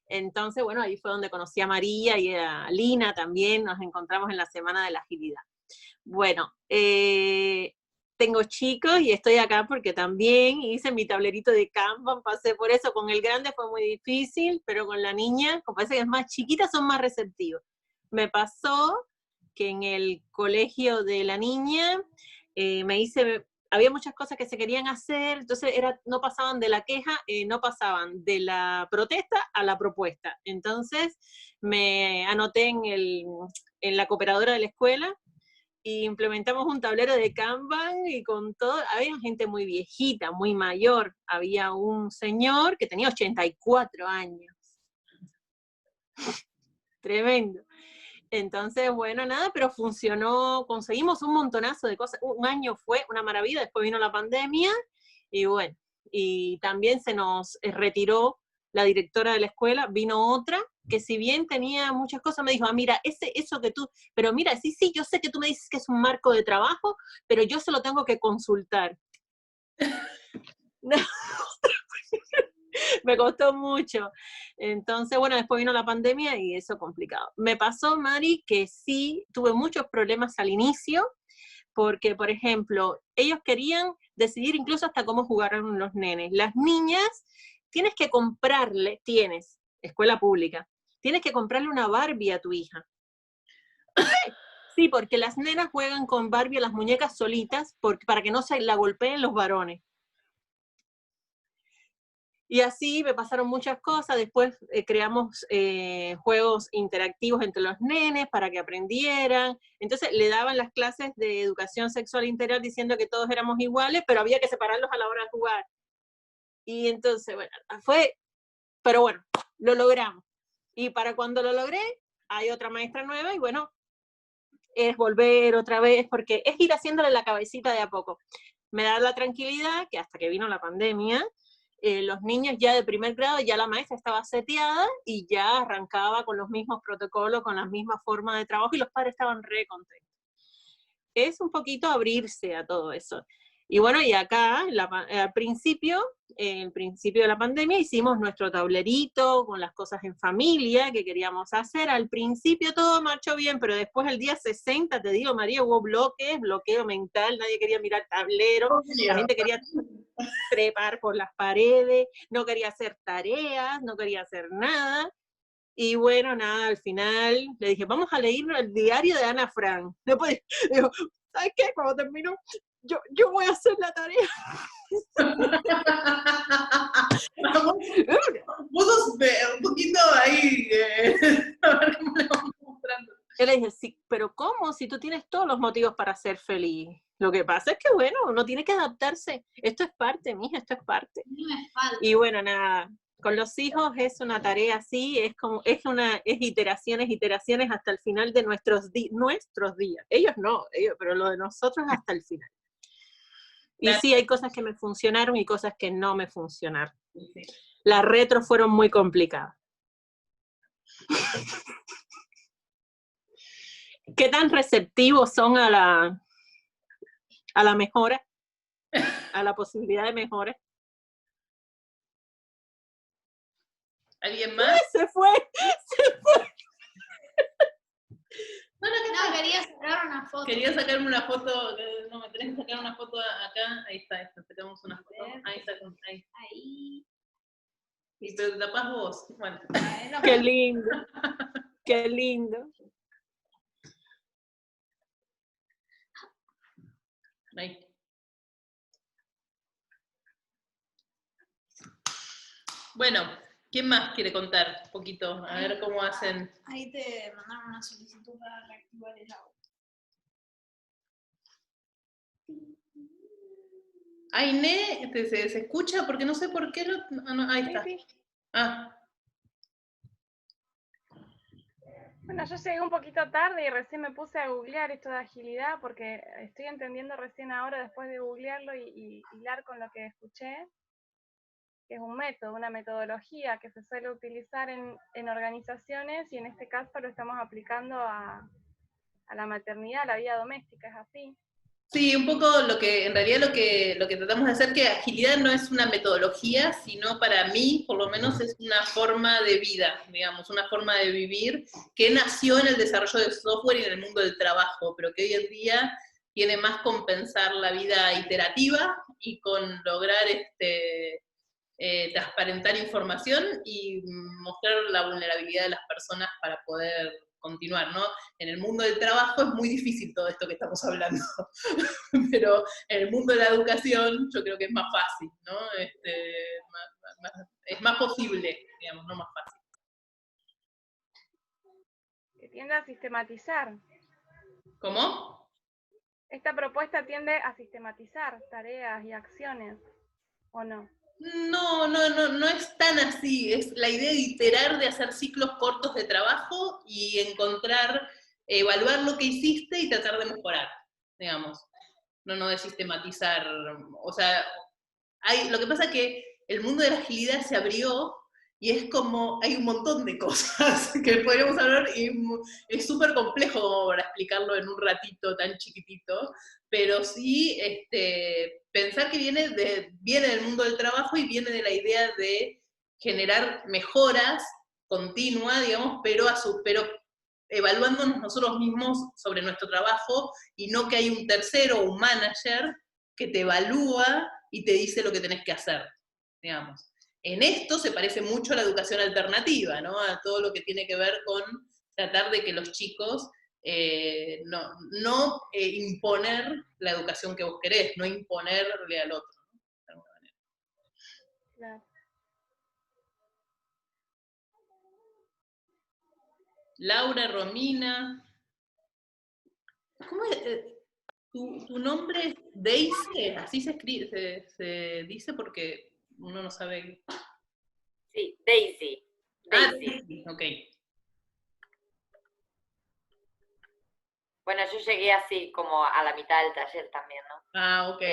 Entonces, bueno, ahí fue donde conocí a María y a Lina también, nos encontramos en la Semana de la Agilidad. Bueno, tengo chicos y estoy acá porque también hice mi tablerito de Kanban, pasé por eso. Con el grande fue muy difícil, pero con la niña, como parece que es más chiquita, son más receptivos. Me pasó que en el colegio de la niña había muchas cosas que se querían hacer, entonces no pasaban de la queja, no pasaban de la protesta a la propuesta. Entonces me anoté en la cooperadora de la escuela, y implementamos un tablero de Kanban, y con todo, había gente muy viejita, muy mayor, había un señor que tenía 84 años. Tremendo. Entonces, bueno, nada, pero funcionó, conseguimos un montonazo de cosas, un año fue una maravilla, después vino la pandemia, y bueno, y también se nos retiró la directora de la escuela, vino otra, que si bien tenía muchas cosas, me dijo, mira, eso que tú, pero mira, sí, yo sé que tú me dices que es un marco de trabajo, pero yo se lo tengo que consultar. Me costó mucho. Entonces, bueno, después vino la pandemia y eso complicado. Me pasó, Mari, que sí, tuve muchos problemas al inicio, porque, por ejemplo, ellos querían decidir incluso hasta cómo jugaron los nenes. Las niñas, escuela pública, tienes que comprarle una Barbie a tu hija. Sí, porque las nenas juegan con Barbie a las muñecas solitas para que no se la golpeen los varones. Y así me pasaron muchas cosas. Después creamos juegos interactivos entre los nenes para que aprendieran. Entonces le daban las clases de educación sexual integral diciendo que todos éramos iguales, pero había que separarlos a la hora de jugar. Y entonces, bueno, pero bueno, lo logramos. Y para cuando lo logré, hay otra maestra nueva, y bueno, es volver otra vez, porque es ir haciéndole la cabecita de a poco. Me da la tranquilidad que hasta que vino la pandemia, los niños ya de primer grado, ya la maestra estaba seteada y ya arrancaba con los mismos protocolos, con las mismas formas de trabajo, y los padres estaban re contentos. Es un poquito abrirse a todo eso. Y bueno, y acá, al principio de la pandemia, hicimos nuestro tablerito con las cosas en familia que queríamos hacer. Al principio todo marchó bien, pero después el día 60, te digo, María, hubo bloqueo mental, nadie quería mirar tablero, la gente quería trepar por las paredes, no quería hacer tareas, no quería hacer nada. Y bueno, nada, al final le dije, vamos a leer el diario de Ana Frank. Después digo, ¿sabes qué? Cuando termino, yo voy a hacer la tarea. Vos un poquito ahí, a ver cómo le vamos mostrando. Yo le dije, sí, pero ¿cómo? Si tú tienes todos los motivos para ser feliz. Lo que pasa es que, bueno, uno tiene que adaptarse. Esto es parte, mija, esto es parte. Y bueno, nada, con los hijos es una tarea así, es iteraciones hasta el final de nuestros días. Ellos no, pero lo de nosotros hasta el final. Y sí, hay cosas que me funcionaron y cosas que no me funcionaron. Sí. Las retros fueron muy complicadas. ¿Qué tan receptivos son a a la mejora, a la posibilidad de mejora. ¿Alguien más? Se fue. No, quería sacar una foto. Quería sacarme una foto, no, me tenés que sacar una foto acá, ahí está, sacamos una foto, ahí está, ahí. Ahí. Y pero te tapás vos, bueno. Qué lindo, qué lindo. Ahí. Bueno, ¿quién más quiere contar un poquito? A ver cómo hacen. Ahí te mandaron una solicitud para reactivar el agua. Ainé, ¿se escucha? Porque no sé por qué no, ahí está. Sí. Ah, Bueno, yo llegué un poquito tarde y recién me puse a googlear esto de agilidad porque estoy entendiendo recién ahora, después de googlearlo y hilar con lo que escuché, que es un método, una metodología que se suele utilizar en organizaciones y en este caso lo estamos aplicando a la maternidad, a la vida doméstica, ¿es así? sí, un poco en realidad lo que tratamos de hacer, que agilidad no es una metodología, sino para mí, por lo menos, es una forma de vida, digamos, una forma de vivir que nació en el desarrollo de software y en el mundo del trabajo, pero que hoy en día tiene más con pensar la vida iterativa y con lograr transparentar información y mostrar la vulnerabilidad de las personas para poder continuar, ¿no? En el mundo del trabajo es muy difícil todo esto que estamos hablando, pero en el mundo de la educación yo creo que es más fácil, ¿no? Es más posible, digamos, no más fácil. Que tiende a sistematizar. ¿Cómo? Esta propuesta tiende a sistematizar tareas y acciones, ¿o no? No es tan así, es la idea de iterar, de hacer ciclos cortos de trabajo y evaluar lo que hiciste y tratar de mejorar, digamos. No de sistematizar, o sea, lo que pasa es que el mundo de la agilidad se abrió y es como, hay un montón de cosas que podríamos hablar y es súper complejo para explicarlo en un ratito tan chiquitito, pero sí pensar que viene del mundo del trabajo y viene de la idea de generar mejoras continuas, digamos, pero evaluándonos nosotros mismos sobre nuestro trabajo y no que hay un tercero, un manager, que te evalúa y te dice lo que tenés que hacer, digamos. En esto se parece mucho a la educación alternativa, ¿no? A todo lo que tiene que ver con tratar de que los chicos no imponer la educación que vos querés, no imponerle al otro, ¿no? De alguna manera. Claro. Laura, Romina. ¿Cómo es? ¿Tu nombre es Daisy? Así se escribe, se dice porque uno no sabe. Sí, Daisy. Daisy, ok. Bueno, yo llegué así como a la mitad del taller también, ¿no? Ah, ok.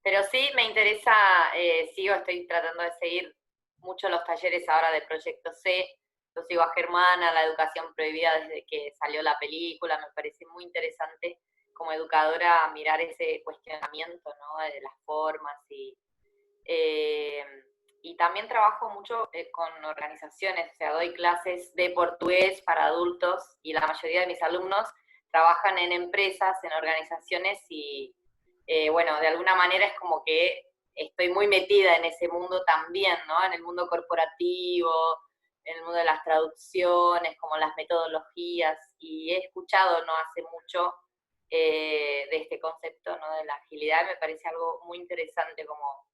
Pero sí me interesa, estoy tratando de seguir mucho los talleres ahora de Proyecto C. Yo sigo a Germana, la educación prohibida desde que salió la película, me parece muy interesante como educadora mirar ese cuestionamiento, ¿no? De las formas y también trabajo mucho con organizaciones, o sea, doy clases de portugués para adultos y la mayoría de mis alumnos trabajan en empresas, en organizaciones y bueno, de alguna manera es como que estoy muy metida en ese mundo también, ¿no? En el mundo corporativo, en el mundo de las traducciones, como las metodologías, y he escuchado no hace mucho de este concepto, ¿no? De la agilidad, me parece algo muy interesante como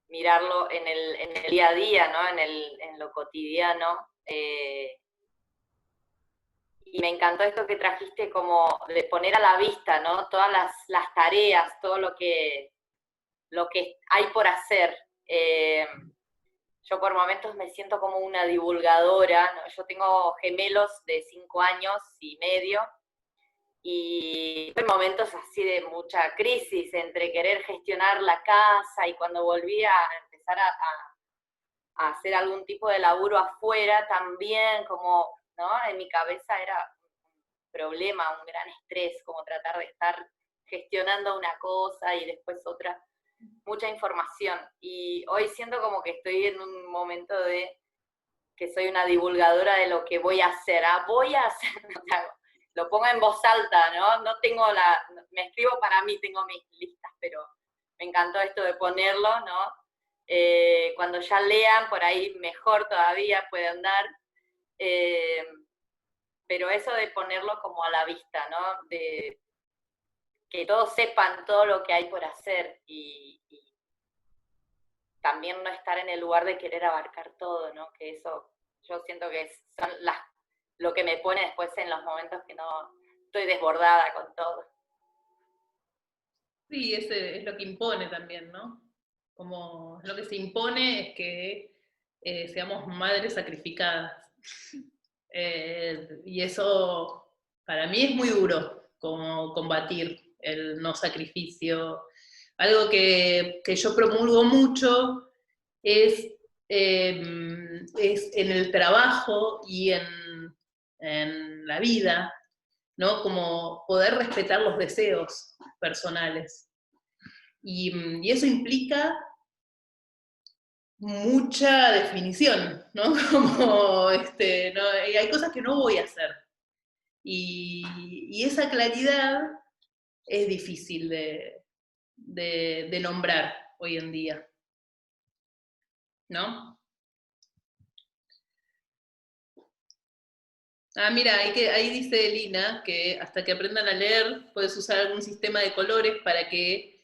mirarlo en el día a día, ¿no? En lo cotidiano. Y me encantó esto que trajiste como de poner a la vista, ¿no? Todas las tareas, todo lo que hay por hacer. Yo por momentos me siento como una divulgadora, ¿no? Yo tengo gemelos de 5 años y medio, y en momentos así de mucha crisis entre querer gestionar la casa y cuando volví a empezar a hacer algún tipo de laburo afuera también, como, ¿no? En mi cabeza era un problema, un gran estrés, como tratar de estar gestionando una cosa y después otra, mucha información. Y hoy siento como que estoy en un momento de que soy una divulgadora de lo que voy a hacer. Voy a hacer, o sea, lo pongo en voz alta, ¿no? No tengo me escribo para mí, tengo mis listas, pero me encantó esto de ponerlo, ¿no? Cuando ya lean, por ahí mejor todavía pueden dar. Pero eso de ponerlo como a la vista, ¿no? De que todos sepan todo lo que hay por hacer y también no estar en el lugar de querer abarcar todo, ¿no? Que eso yo siento que son lo que me pone después en los momentos que no estoy desbordada con todo. Sí, ese es lo que impone también, ¿no? Como lo que se impone es que seamos madres sacrificadas. Y eso para mí es muy duro, como combatir el no sacrificio. Algo que yo promulgo mucho es en el trabajo y en la vida, ¿no? Como poder respetar los deseos personales. Y eso implica mucha definición, ¿no? Como, no, hay cosas que no voy a hacer. Y esa claridad es difícil de nombrar hoy en día, ¿no? Mira, ahí dice Lina que hasta que aprendan a leer puedes usar algún sistema de colores para que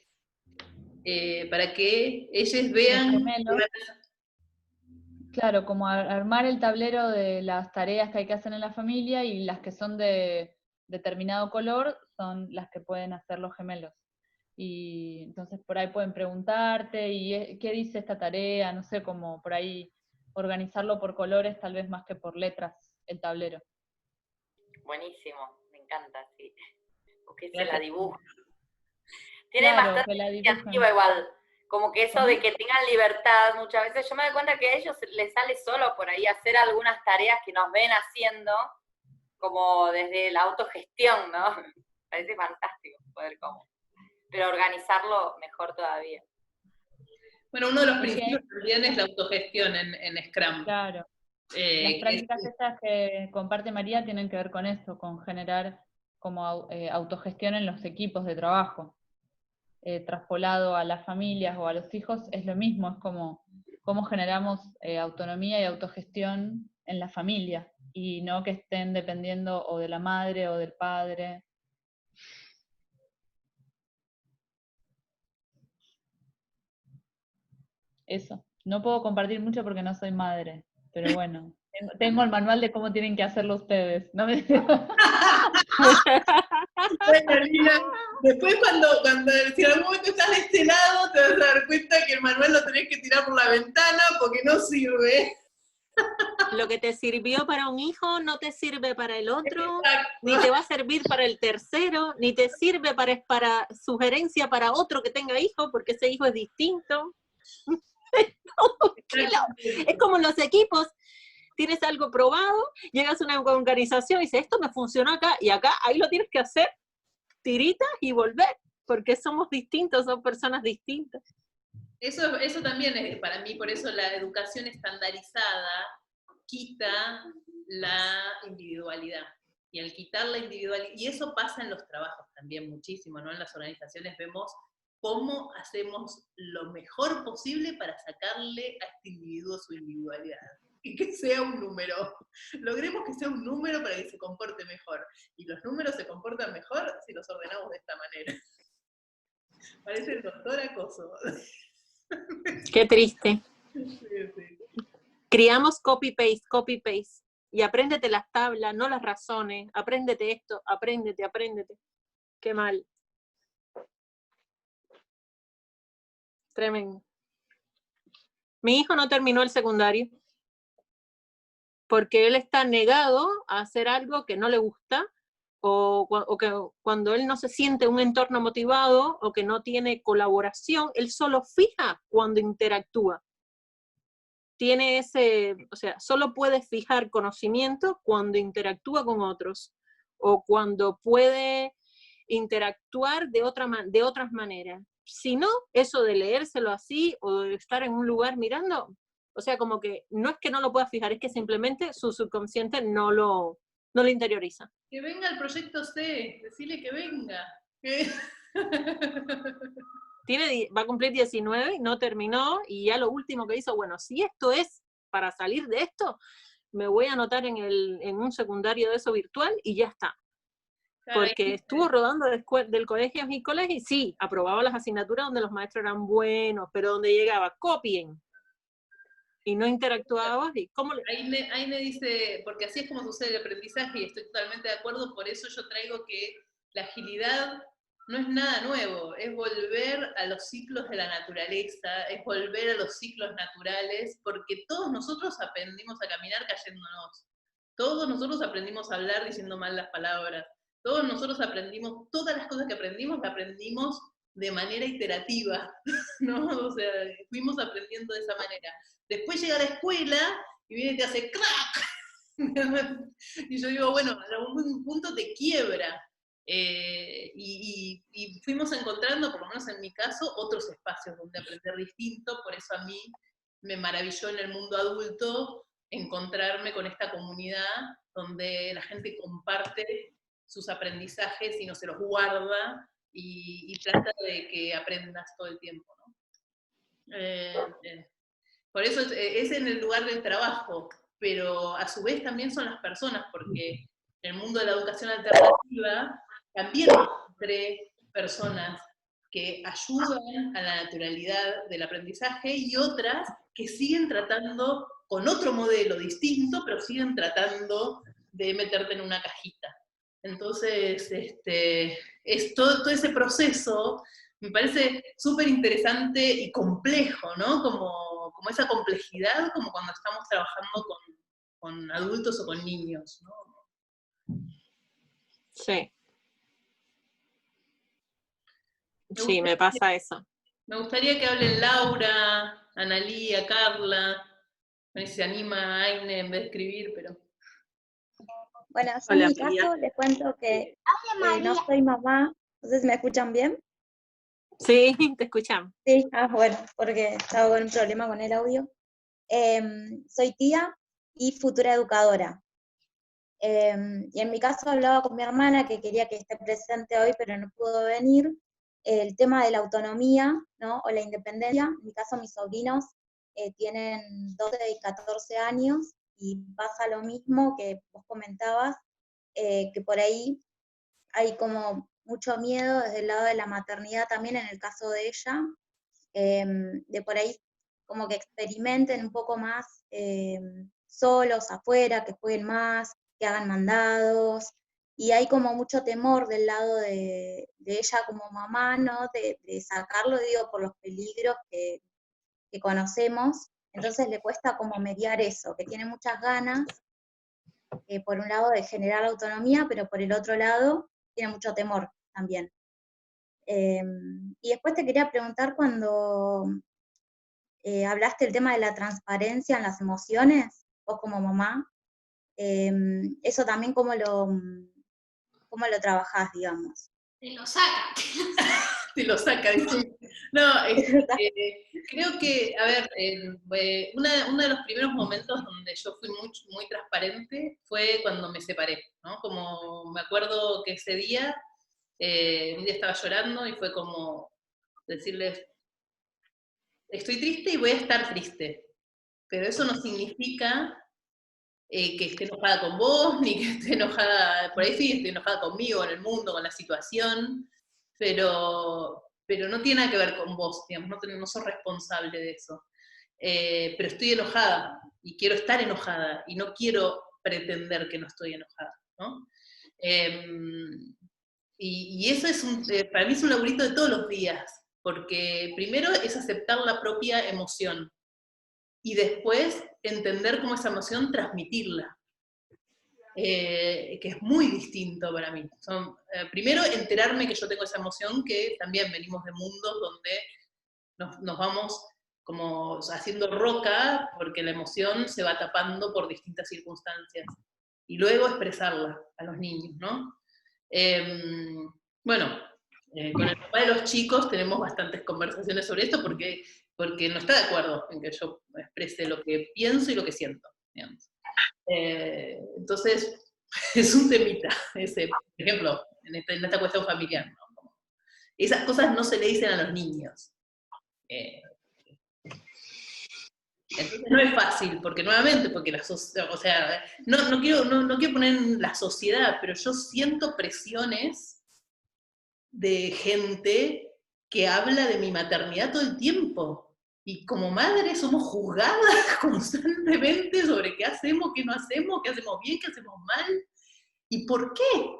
ellos vean. Claro, como armar el tablero de las tareas que hay que hacer en la familia, y las que son de determinado color son las que pueden hacer los gemelos. Y entonces por ahí pueden preguntarte, ¿y qué dice esta tarea? No sé, como por ahí organizarlo por colores tal vez más que por letras, el tablero. Buenísimo, me encanta, sí. Porque se la dibuja. Tiene Claro, bastante que la iniciativa igual. Como que eso de que tengan libertad, muchas veces yo me doy cuenta que a ellos les sale solo por ahí hacer algunas tareas que nos ven haciendo, como desde la autogestión, ¿no? Parece fantástico poder como. Pero organizarlo mejor todavía. Bueno, uno de los principios también es la autogestión en Scrum. Claro. Las prácticas estas que comparte María tienen que ver con eso, con generar como autogestión en los equipos de trabajo. Traspolado a las familias o a los hijos es lo mismo, es como cómo generamos autonomía y autogestión en la familia, y no que estén dependiendo o de la madre o del padre. Eso. No puedo compartir mucho porque no soy madre, pero bueno, tengo el manual de cómo tienen que hacerlo ustedes. ¿No me... Bueno, Lina, después cuando si en algún momento estás de este lado, te vas a dar cuenta que el manual lo tenés que tirar por la ventana porque no sirve. Lo que te sirvió para un hijo no te sirve para el otro, Exacto. ni te va a servir para el tercero, ni te sirve para sugerencia para otro que tenga hijo, porque ese hijo es distinto. Es como los equipos. Tienes algo probado, llegas a una organización y dices, esto me funcionó acá, y acá, ahí lo tienes que hacer, tiritas y volver, porque somos distintos, son personas distintas. Eso también es para mí, por eso la educación estandarizada quita la individualidad. Y al quitar la individualidad, y eso pasa en los trabajos también muchísimo, ¿no? En las organizaciones vemos cómo hacemos lo mejor posible para sacarle a este individuo su individualidad. Y que sea un número. Logremos que sea un número para que se comporte mejor. Y los números se comportan mejor si los ordenamos de esta manera. Parece el doctor Acoso. Qué triste. Sí, sí. Criamos copy-paste, copy-paste. Y apréndete las tablas, no las razones. Apréndete esto, apréndete. Qué mal. Tremendo. Mi hijo no terminó el secundario porque él está negado a hacer algo que no le gusta, o que cuando él no se siente un entorno motivado o que no tiene colaboración, él solo fija cuando interactúa. Tiene solo puede fijar conocimiento cuando interactúa con otros, o cuando puede interactuar de otras maneras. Si no, eso de leérselo así, o de estar en un lugar mirando, o sea, como que no es que no lo pueda fijar, es que simplemente su subconsciente no lo interioriza. Que venga el proyecto C, decirle que venga. Va a cumplir 19 y no terminó, y ya lo último que hizo, bueno, si esto es para salir de esto, me voy a anotar en un secundario de eso virtual y ya está. Porque estuvo rodando del colegio y colegio, y sí, aprobaba las asignaturas donde los maestros eran buenos, pero donde llegaba, copien, y no interactuaba. ¿Y cómo Aine dice, porque así es como sucede el aprendizaje, y estoy totalmente de acuerdo, por eso yo traigo que la agilidad no es nada nuevo, es volver a los ciclos de la naturaleza, es volver a los ciclos naturales, porque todos nosotros aprendimos a caminar cayéndonos, todos nosotros aprendimos a hablar diciendo mal las palabras, todos nosotros aprendimos, todas las cosas que aprendimos, las aprendimos de manera iterativa, ¿no? O sea, fuimos aprendiendo de esa manera. Después llega a la escuela y viene y te hace ¡crack! Y yo digo, bueno, a algún punto te quiebra. Y fuimos encontrando, por lo menos en mi caso, otros espacios donde aprender distinto, por eso a mí me maravilló en el mundo adulto encontrarme con esta comunidad donde la gente comparte sus aprendizajes y no se los guarda y trata de que aprendas todo el tiempo, ¿no? Por eso es en el lugar del trabajo, pero a su vez también son las personas, porque en el mundo de la educación alternativa también encontré personas que ayudan a la naturalidad del aprendizaje y otras que siguen tratando con otro modelo distinto, pero siguen tratando de meterte en una cajita. Entonces, es todo ese proceso me parece súper interesante y complejo, ¿no? Como esa complejidad, como cuando estamos trabajando con adultos o con niños, ¿no? Sí. Sí, me pasa eso. Me gustaría que hablen Laura, Analía, Carla, a ver si se anima Aine en vez de escribir, pero... Bueno, yo en mi caso les cuento que no soy mamá, entonces ¿me escuchan bien? Sí, te escuchamos. Sí, bueno, porque estaba con un problema con el audio. Soy tía y futura educadora. Y en mi caso hablaba con mi hermana, que quería que esté presente hoy, pero no pudo venir, el tema de la autonomía, ¿no? O la independencia. En mi caso mis sobrinos tienen 12 y 14 años, y pasa lo mismo que vos comentabas, que por ahí hay como mucho miedo desde el lado de la maternidad también, en el caso de ella, de por ahí como que experimenten un poco más solos, afuera, que jueguen más, que hagan mandados, y hay como mucho temor del lado de ella como mamá, ¿no? De sacarlo, digo, por los peligros que conocemos. Entonces le cuesta como mediar eso, que tiene muchas ganas, por un lado de generar autonomía, pero por el otro lado tiene mucho temor también. Y después te quería preguntar, cuando hablaste del tema de la transparencia en las emociones, vos como mamá, eso también cómo lo trabajás, digamos. Te lo saca. Te lo saca, dice. No, creo que, a ver, uno de los primeros momentos donde yo fui muy transparente fue cuando me separé, ¿no? Como me acuerdo que ese día, un día estaba llorando y fue como decirles, estoy triste y voy a estar triste, pero eso no significa que esté enojada con vos, ni que esté enojada, por ahí sí, estoy enojada conmigo, con el mundo, con la situación, pero no tiene nada que ver con vos, digamos, no sos responsable de eso. Pero estoy enojada, y quiero estar enojada, y no quiero pretender que no estoy enojada, ¿no? Y eso para mí es un laburito de todos los días, porque primero es aceptar la propia emoción, y después entender cómo esa emoción transmitirla, que es muy distinto para mí. Primero enterarme que yo tengo esa emoción, que también venimos de mundos donde nos vamos como haciendo roca, porque la emoción se va tapando por distintas circunstancias, y luego expresarla a los niños, ¿no? Bueno, con el papá de los chicos tenemos bastantes conversaciones sobre esto porque no está de acuerdo en que yo exprese lo que pienso y lo que siento, digamos. Entonces, es un temita ese, por ejemplo, en esta cuestión familiar, ¿no? Como, esas cosas no se le dicen a los niños. Entonces no es fácil, porque nuevamente, porque o sea, no quiero poner en la sociedad, pero yo siento presiones de gente que habla de mi maternidad todo el tiempo. Y como madre somos juzgadas constantemente sobre qué hacemos, qué no hacemos, qué hacemos bien, qué hacemos mal. ¿Y por qué?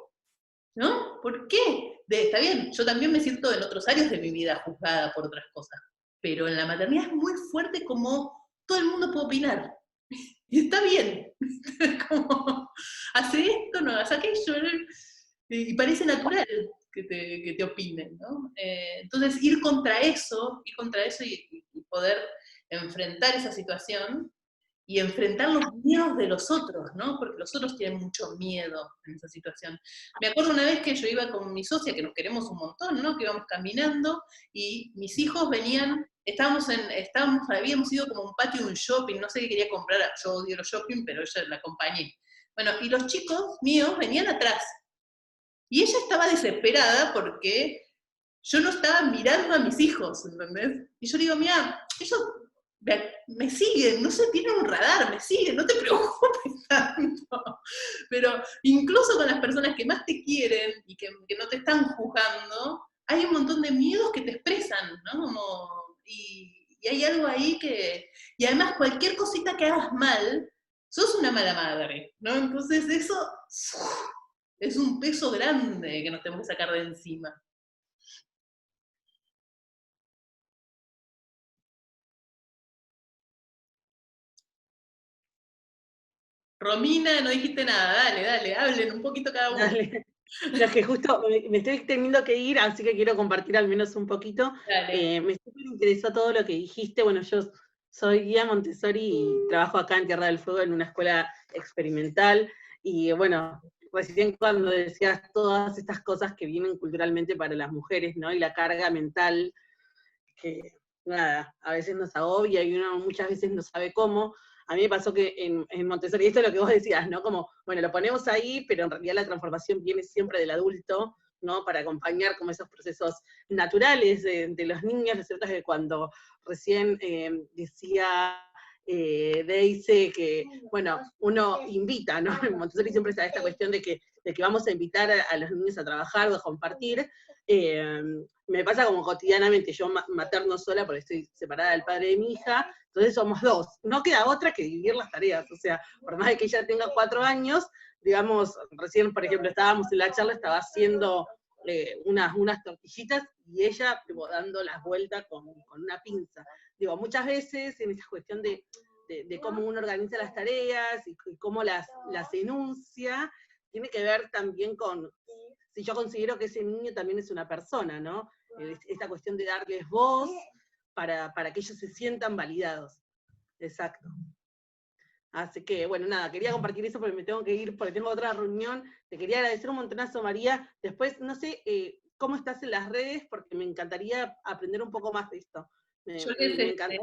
¿No? ¿Por qué? Está bien, yo también me siento en otros áreas de mi vida juzgada por otras cosas, pero en la maternidad es muy fuerte como todo el mundo puede opinar. Y está bien. Como, hace esto, no hace aquello. Y parece natural que te opinen, ¿no? Entonces, ir contra eso y poder enfrentar esa situación y enfrentar los miedos de los otros, ¿no? Porque los otros tienen mucho miedo en esa situación. Me acuerdo una vez que yo iba con mi socia, que nos queremos un montón, ¿no? Que íbamos caminando, y mis hijos venían, habíamos ido como a un patio de un shopping, no sé qué quería comprar, yo odio los shopping, pero ella la acompañé. Bueno, y los chicos míos venían atrás, y ella estaba desesperada porque yo no estaba mirando a mis hijos, ¿entendés? Y yo le digo, mira, ellos me siguen, no sé, tienen un radar, me siguen, no te preocupes tanto. Pero incluso con las personas que más te quieren y que no te están juzgando, hay un montón de miedos que te expresan, ¿no? Y hay algo ahí que... Y además cualquier cosita que hagas mal, sos una mala madre, ¿no? Entonces eso es un peso grande que nos tenemos que sacar de encima. Romina, no dijiste nada, dale, hablen un poquito cada uno. Dale. No, es que justo me estoy teniendo que ir, así que quiero compartir al menos un poquito. Me súper interesó todo lo que dijiste. Bueno, yo soy guía Montessori y trabajo acá en Tierra del Fuego en una escuela experimental. Y bueno, recién cuando decías todas estas cosas que vienen culturalmente para las mujeres, ¿no? Y la carga mental, que nada, a veces nos agobia y uno muchas veces no sabe cómo. A mí me pasó que en Montessori, esto es lo que vos decías, ¿no? Como, bueno, lo ponemos ahí, pero en realidad la transformación viene siempre del adulto, ¿no? Para acompañar como esos procesos naturales de los niños. Lo cierto es que cuando recién decía Daisy que, bueno, uno invita, ¿no? En Montessori siempre está esta cuestión de que vamos a invitar a los niños a trabajar o a compartir. Me pasa como cotidianamente, yo materno sola porque estoy separada del padre de mi hija, entonces somos dos, no queda otra que dividir las tareas, o sea, por más de que ella tenga 4 años, digamos, recién, por ejemplo, estábamos en la charla, estaba haciendo unas tortillitas, y ella, tipo, dando las vueltas con una pinza. Digo, muchas veces en esa cuestión de cómo uno organiza las tareas, y cómo las enuncia, tiene que ver también con si yo considero que ese niño también es una persona, ¿no? Esta cuestión de darles voz para que ellos se sientan validados. Exacto. Así que, bueno, nada, quería compartir eso porque me tengo que ir, porque tengo otra reunión. Te quería agradecer un montonazo, María. Después, no sé cómo estás en las redes, porque me encantaría aprender un poco más de esto. Me encantaría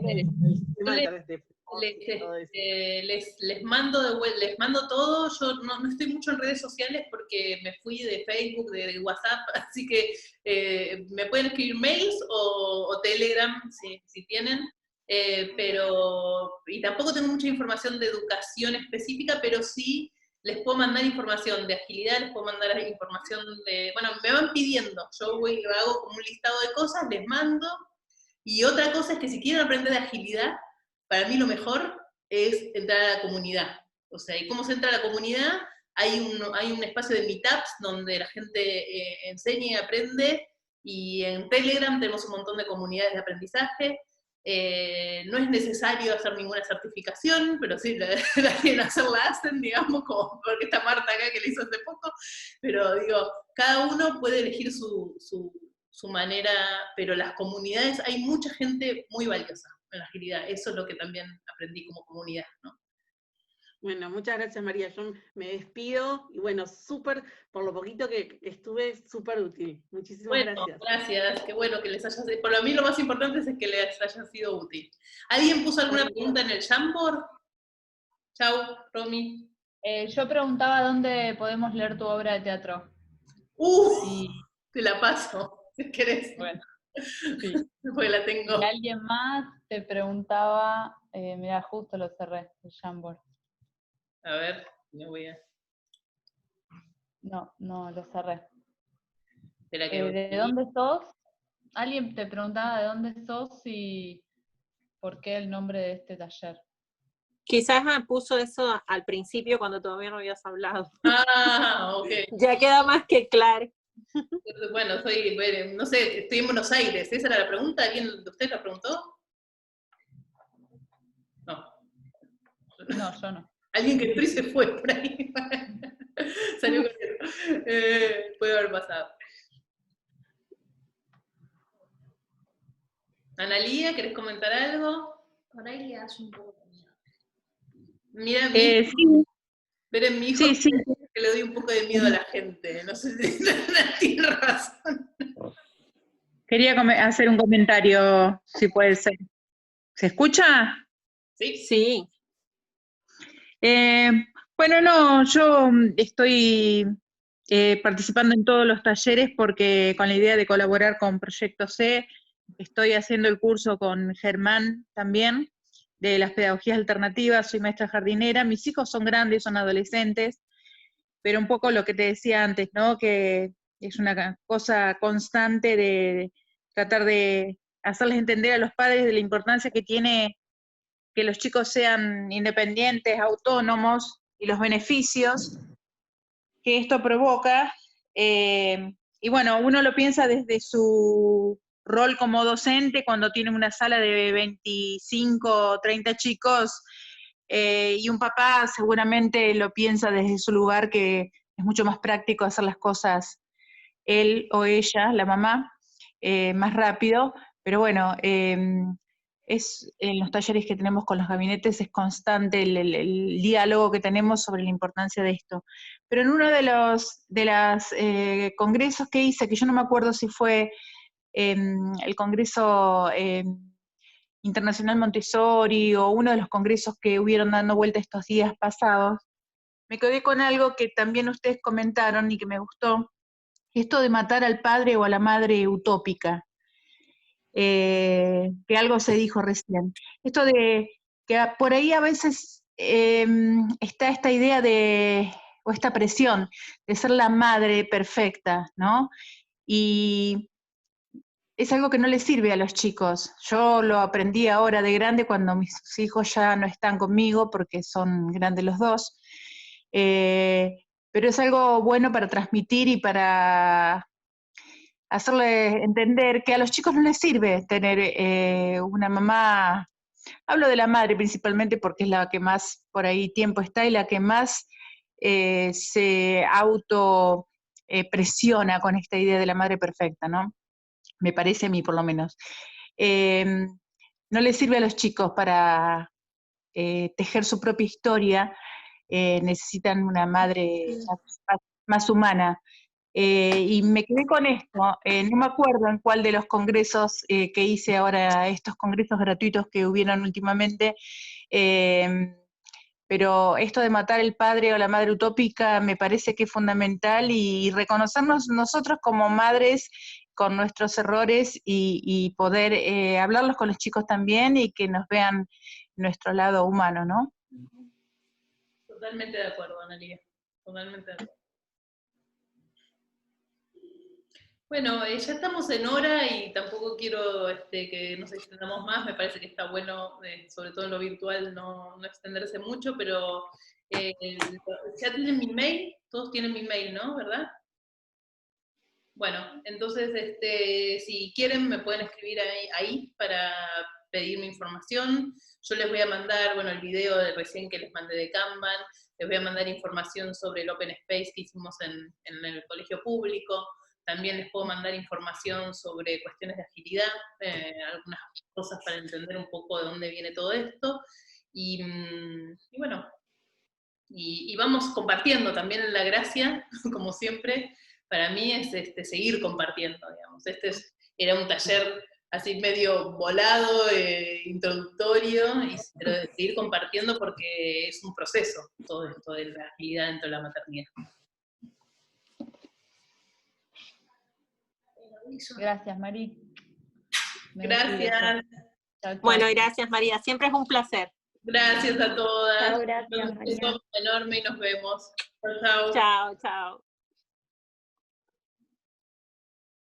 les mando todo. Yo no estoy mucho en redes sociales porque me fui de Facebook, de WhatsApp, así que me pueden escribir mails o Telegram si tienen, y tampoco tengo mucha información de educación específica, pero sí les puedo mandar información de agilidad, les puedo mandar información de, bueno, me van pidiendo, yo hago como un listado de cosas, les mando. Y otra cosa es que si quieren aprender de agilidad, para mí lo mejor es entrar a la comunidad. O sea, ¿y cómo se entra a la comunidad? Hay un espacio de meetups donde la gente enseña y aprende, y en Telegram tenemos un montón de comunidades de aprendizaje. No es necesario hacer ninguna certificación, pero sí, la quieren hacer, la hacen, digamos, como porque está Marta acá que le hizo hace poco, pero digo, cada uno puede elegir su manera, pero las comunidades, hay mucha gente muy valiosa en la agilidad, eso es lo que también aprendí como comunidad, ¿no? Bueno, muchas gracias María, yo me despido y bueno, súper, por lo poquito que estuve, súper útil. Muchísimas gracias. Gracias, qué bueno que les haya sido, por mí lo más importante es que les haya sido útil. ¿Alguien puso alguna pregunta en el Jamboard? Chau, Romy. Yo preguntaba dónde podemos leer tu obra de teatro. Te la paso, si querés. Bueno, sí. Porque la tengo. Y alguien más te preguntaba, mira, justo lo cerré, el Jamboard. A ver, me voy a... No, lo cerré. Espera que ¿De dónde sos? Alguien te preguntaba de dónde sos y por qué el nombre de este taller. Quizás puso eso al principio cuando todavía no habías hablado. Ah, ok. Ya queda más que claro. Bueno, no sé, estoy en Buenos Aires. ¿Esa era la pregunta? ¿Alguien de ustedes la preguntó? No. No, yo no. Alguien que entró y se fue por ahí. Salió corriendo. Puede haber pasado. Analía, ¿querés comentar algo? Por ahí le das un poco de miedo. Mira, sí. Ver en mi hijo sí. que le doy un poco de miedo a la gente. No sé si tiene razón. Quería hacer un comentario, si puede ser. ¿Se escucha? Sí. Sí. Bueno, no, yo estoy participando en todos los talleres porque con la idea de colaborar con Proyecto C, estoy haciendo el curso con Germán también, de las pedagogías alternativas, soy maestra jardinera, mis hijos son grandes, son adolescentes, pero un poco lo que te decía antes, ¿no? Que es una cosa constante de tratar de hacerles entender a los padres de la importancia que tiene que los chicos sean independientes, autónomos, y los beneficios que esto provoca. Y bueno, uno lo piensa desde su rol como docente, cuando tiene una sala de 25 o 30 chicos, y un papá seguramente lo piensa desde su lugar, que es mucho más práctico hacer las cosas él o ella, la mamá, más rápido, pero bueno, en los talleres que tenemos con los gabinetes es constante el diálogo que tenemos sobre la importancia de esto. Pero en uno de los congresos que hice, que yo no me acuerdo si fue el Congreso Internacional Montessori o uno de los congresos que hubieron dando vuelta estos días pasados, me quedé con algo que también ustedes comentaron y que me gustó, esto de matar al padre o a la madre utópica, que algo se dijo recién. Esto de que por ahí a veces está esta idea o esta presión de ser la madre perfecta, ¿no? Y es algo que no le sirve a los chicos. Yo lo aprendí ahora de grande cuando mis hijos ya no están conmigo porque son grandes los dos. Pero es algo bueno para transmitir y para hacerle entender que a los chicos no les sirve tener una mamá, hablo de la madre principalmente porque es la que más por ahí tiempo está y la que más se auto presiona con esta idea de la madre perfecta, ¿no? Me parece a mí por lo menos. No les sirve a los chicos para tejer su propia historia, necesitan una madre más humana. Y me quedé con esto, no me acuerdo en cuál de los congresos que hice ahora, estos congresos gratuitos que hubieron últimamente, pero esto de matar el padre o la madre utópica me parece que es fundamental y reconocernos nosotros como madres con nuestros errores y poder hablarlos con los chicos también y que nos vean nuestro lado humano, ¿no? Totalmente de acuerdo, Analia, totalmente de acuerdo. Bueno, ya estamos en hora y tampoco quiero que nos extendamos más, me parece que está bueno, sobre todo en lo virtual, no extenderse mucho, pero ya tienen mi mail, todos tienen mi mail, ¿no? ¿Verdad? Bueno, entonces, si quieren me pueden escribir ahí para pedirme información. Yo les voy a mandar, bueno, el video de recién que les mandé de Kanban, les voy a mandar información sobre el Open Space que hicimos en el colegio público. También les puedo mandar información sobre cuestiones de agilidad, algunas cosas para entender un poco de dónde viene todo esto. Y bueno, y vamos compartiendo también en la gracia, como siempre, para mí es seguir compartiendo, digamos. Era un taller así medio volado, introductorio, pero de seguir compartiendo porque es un proceso todo esto de la agilidad dentro de la maternidad. Gracias, Mari. Gracias. Bueno, gracias, María. Siempre es un placer. Gracias a todas. Chao, gracias, Un beso enorme y nos vemos. Chao, chao. Chao, chao.